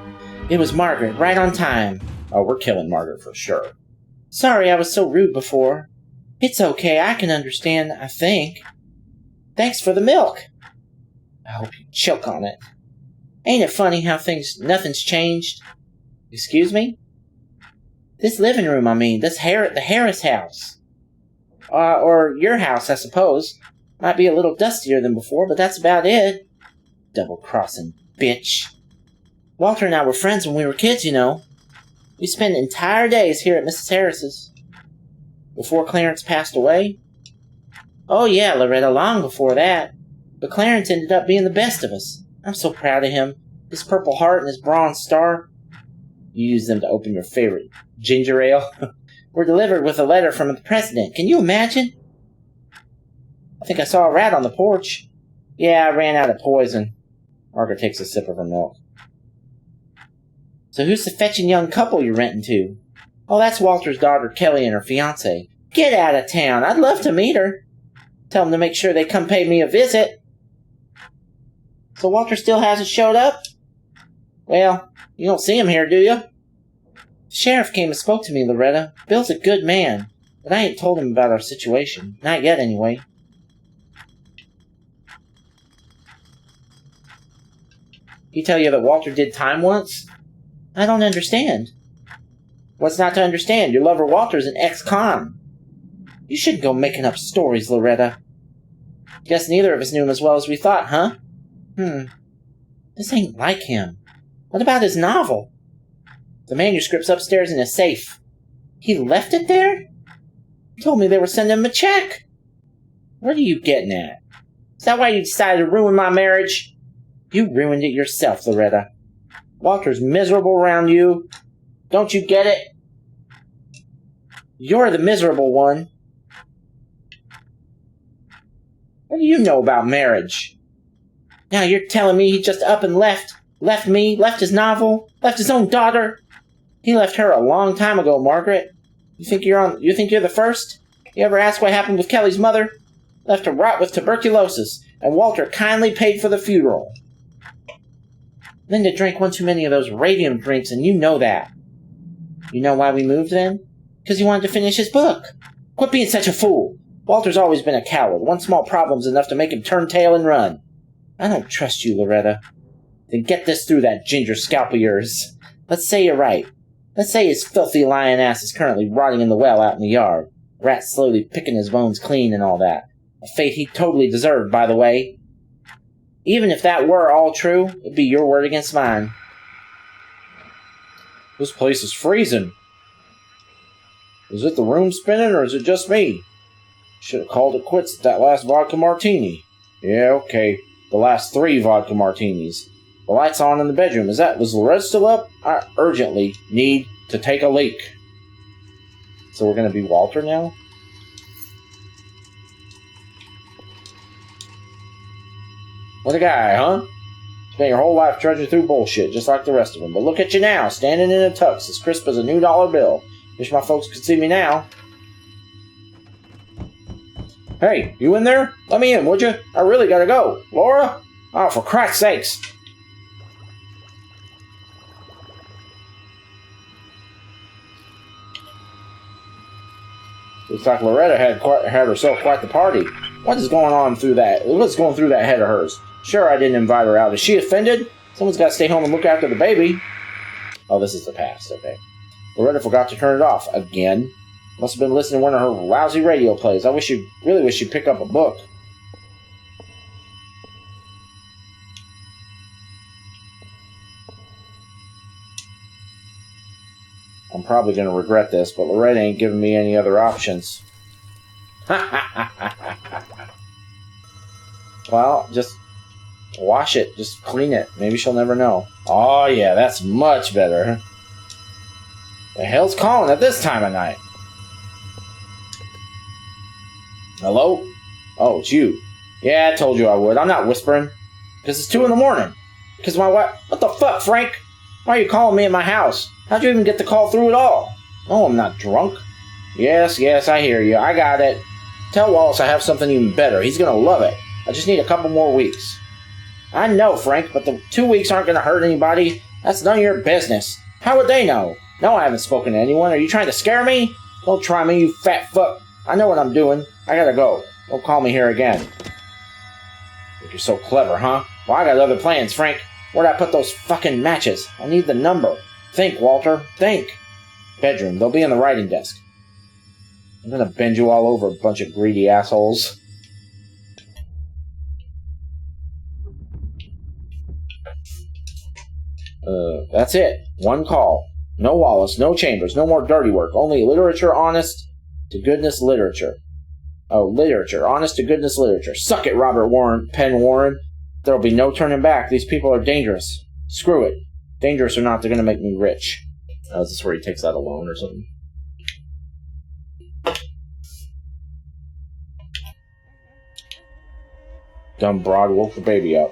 It was Margaret, right on time. Oh, we're killing Margaret for sure. Sorry I was so rude before. It's okay, I can understand, I think. Thanks for the milk. I hope you choke on it. Ain't it funny how nothing's changed? Excuse me? This living room, the Harris house. Or your house, I suppose. Might be a little dustier than before, but that's about it. Double-crossing bitch. Walter and I were friends when we were kids, you know. We spent entire days here at Mrs. Harris's. Before Clarence passed away. Oh yeah, Loretta, long before that. But Clarence ended up being the best of us. I'm so proud of him. His purple heart and his bronze star. You used them to open your favorite ginger ale. Were delivered with a letter from the president. Can you imagine? I think I saw a rat on the porch. Yeah, I ran out of poison. Margaret takes a sip of her milk. So who's the fetching young couple you're renting to? Oh, that's Walter's daughter, Kelly, and her fiancé. Get out of town. I'd love to meet her. Tell them to make sure they come pay me a visit. So Walter still hasn't showed up? Well, you don't see him here, do you? The sheriff came and spoke to me, Loretta. Bill's a good man, but I ain't told him about our situation. Not yet, anyway. He tell you that Walter did time once? I don't understand. What's not to understand? Your lover Walter's an ex-con. You shouldn't go making up stories, Loretta. Guess neither of us knew him as well as we thought, huh? This ain't like him. What about his novel? The manuscript's upstairs in a safe. He left it there? He told me they were sending him a check. What are you getting at? Is that why you decided to ruin my marriage? You ruined it yourself, Loretta. Walter's miserable around you. Don't you get it? You're the miserable one. What do you know about marriage? Now you're telling me he just up and left. Left me, left his novel, left his own daughter. He left her a long time ago, Margaret. You think you're the first? You ever ask what happened with Kelly's mother? Left to rot with tuberculosis, and Walter kindly paid for the funeral. Linda drank one too many of those radium drinks, and you know that. You know why we moved then? Because he wanted to finish his book. Quit being such a fool. Walter's always been a coward. One small problem's enough to make him turn tail and run. I don't trust you, Loretta. Then get this through that ginger scalp of yours. Let's say you're right. Let's say his filthy lion ass is currently rotting in the well out in the yard. Rats slowly picking his bones clean and all that. A fate he totally deserved, by the way. Even if that were all true, it'd be your word against mine. This place is freezing. Is it the room spinning, or is it just me? Should have called it quits at that last vodka martini. Yeah, okay. The last 3 vodka martinis. The light's on in the bedroom. Was Loretta still up? I urgently need to take a leak. So we're going to be Walter now? What a guy, huh? Spent your whole life trudging through bullshit, just like the rest of them. But look at you now, standing in a tux, as crisp as a new dollar bill. Wish my folks could see me now. Hey, you in there? Let me in, would you? I really gotta go. Laura? Oh, for Christ's sakes. Looks like Loretta had herself quite the party. What is going on through that? What's going through that head of hers? Sure, I didn't invite her out. Is she offended? Someone's got to stay home and look after the baby. Oh, this is the past. Okay. Loretta forgot to turn it off again. Must have been listening to one of her lousy radio plays. I really wish she'd pick up a book. I'm probably going to regret this, but Loretta ain't giving me any other options. Well, just wash it. Just clean it. Maybe she'll never know. Oh, yeah, that's much better. The hell's calling at this time of night? Hello? Oh, it's you. Yeah, I told you I would. I'm not whispering. Because it's 2 in the morning. Because my wife... What the fuck, Frank? Why are you calling me at my house? How'd you even get the call through at all? Oh, I'm not drunk. Yes, I hear you. I got it. Tell Wallace I have something even better. He's gonna love it. I just need a couple more weeks. I know, Frank, but the 2 weeks aren't gonna hurt anybody. That's none of your business. How would they know? No, I haven't spoken to anyone. Are you trying to scare me? Don't try me, you fat fuck. I know what I'm doing. I gotta go. Don't call me here again. Think you're so clever, huh? Well, I got other plans, Frank. Where'd I put those fucking matches? I need the number. Think, Walter. Think. Bedroom. They'll be in the writing desk. I'm gonna bend you all over, a bunch of greedy assholes. That's it. One call. No Wallace, no Chambers, no more dirty work. Only literature, honest to goodness literature. Oh, literature. Honest to goodness literature. Suck it, Robert Penn Warren. There'll be no turning back. These people are dangerous. Screw it. Dangerous or not, they're gonna make me rich. Oh, is this where he takes out a loan or something? Dumb broad woke the baby up.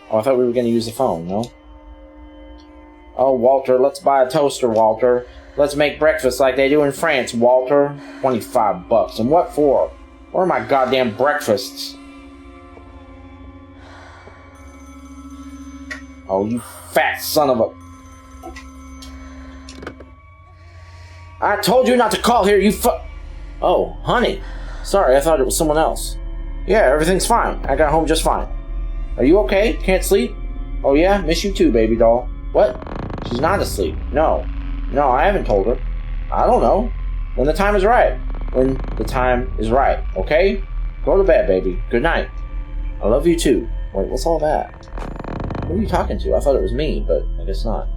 Oh, I thought we were going to use the phone, no? Oh, Walter, let's buy a toaster, Walter. Let's make breakfast like they do in France, Walter. $25. And what for? Where are my goddamn breakfasts? Oh, you fat son of a... I told you not to call here, you Oh, honey. Sorry, I thought it was someone else. Yeah, everything's fine. I got home just fine. Are you okay? Can't sleep? Oh yeah? Miss you too, baby doll. What? She's not asleep. No. No, I haven't told her. I don't know. When the time is right. When the time is right, okay? Go to bed, baby. Good night. I love you too. Wait, what's all that? Who are you talking to? I thought it was me, but I guess not.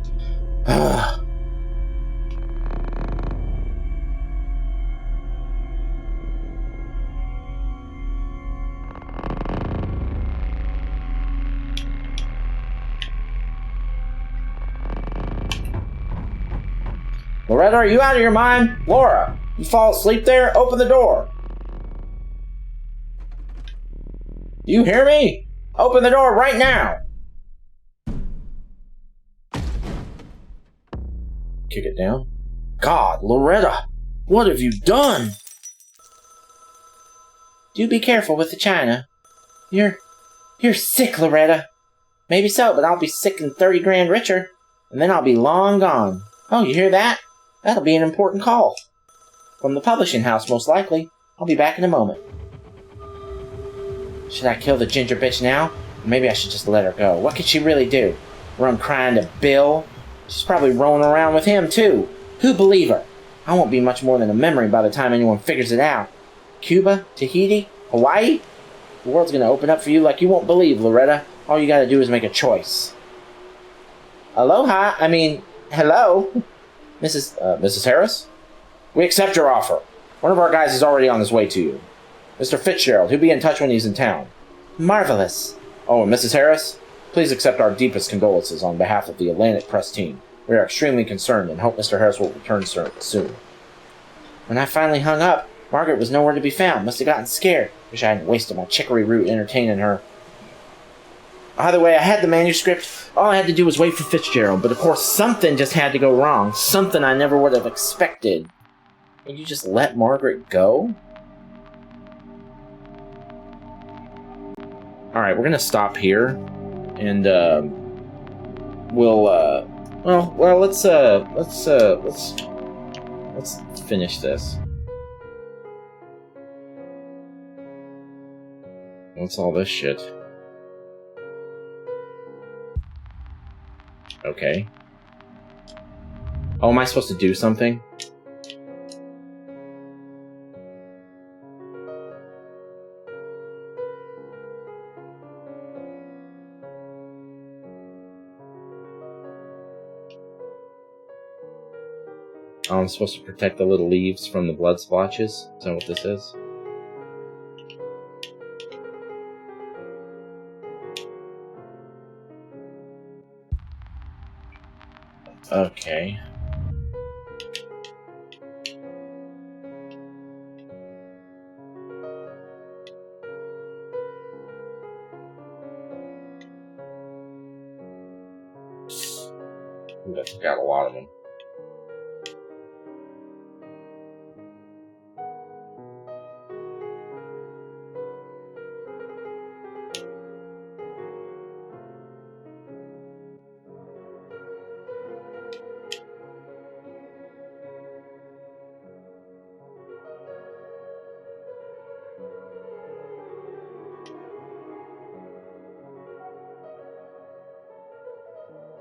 Loretta, are you out of your mind? Laura, you fall asleep there? Open the door. You hear me? Open the door right now. Kick it down. God, Loretta, what have you done? Do be careful with the china. You're sick, Loretta. Maybe so, but I'll be sick and 30 grand richer, and then I'll be long gone. Oh, you hear that? That'll be an important call. From the publishing house, most likely. I'll be back in a moment. Should I kill the ginger bitch now? Or maybe I should just let her go. What could she really do? Run crying to Bill? She's probably rolling around with him, too. Who'd believe her? I won't be much more than a memory by the time anyone figures it out. Cuba? Tahiti? Hawaii? The world's gonna open up for you like you won't believe, Loretta. All you gotta do is make a choice. Aloha? I mean, hello? Mrs. Harris? We accept your offer. One of our guys is already on his way to you. Mr. Fitzgerald, he'll be in touch when he's in town. Marvelous. Oh, and Mrs. Harris, please accept our deepest condolences on behalf of the Atlantic Press team. We are extremely concerned and hope Mr. Harris will return soon. When I finally hung up, Margaret was nowhere to be found. Must have gotten scared. Wish I hadn't wasted my chicory root entertaining her. Either way, I had the manuscript. All I had to do was wait for Fitzgerald, but of course something just had to go wrong. Something I never would have expected. Will you just let Margaret go? Alright, we're gonna stop here. And, let's finish this. What's all this shit? Okay. Oh, am I supposed to do something? Oh, I'm supposed to protect the little leaves from the blood splotches? Is that what this is? Okay. Ooh, that took out a lot of them.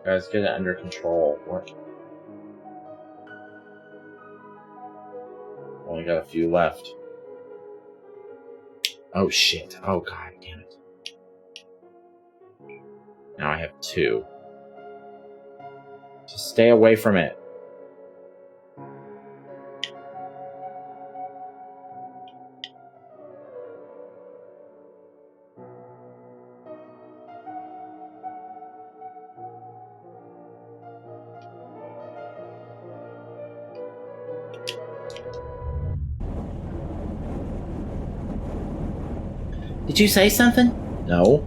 Guys, get it under control. What? Only got a few left. Oh shit. Oh god damn it. Now I have 2. Just stay away from it. Did you say something? No.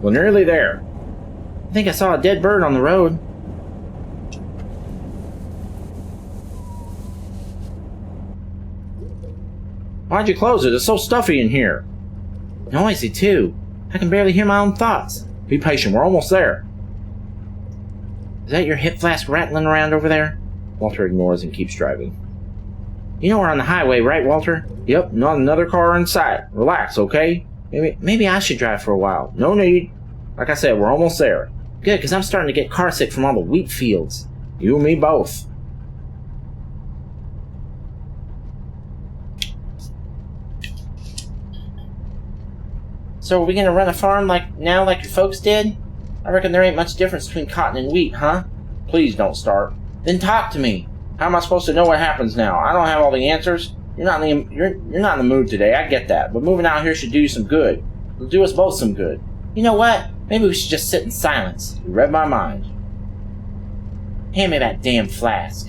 We're nearly there. I think I saw a dead bird on the road. Why'd you close it? It's so stuffy in here. Noisy, too. I can barely hear my own thoughts. Be patient, we're almost there. Is that your hip flask rattling around over there? Walter ignores and keeps driving. You know we're on the highway, right, Walter? Yep, not another car in sight. Relax, okay? Maybe I should drive for a while. No need. Like I said, we're almost there. Good, because I'm starting to get carsick from all the wheat fields. You and me both. So are we going to run a farm like your folks did? I reckon there ain't much difference between cotton and wheat, huh? Please don't start. Then talk to me. How am I supposed to know what happens now? I don't have all the answers. You're not in the mood today, I get that. But moving out here should do you some good. It'll do us both some good. You know what? Maybe we should just sit in silence. You read my mind. Hand me that damn flask.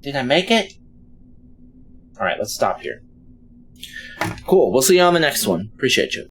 Did I make it? Alright, let's stop here. Cool, we'll see you on the next one. Appreciate you.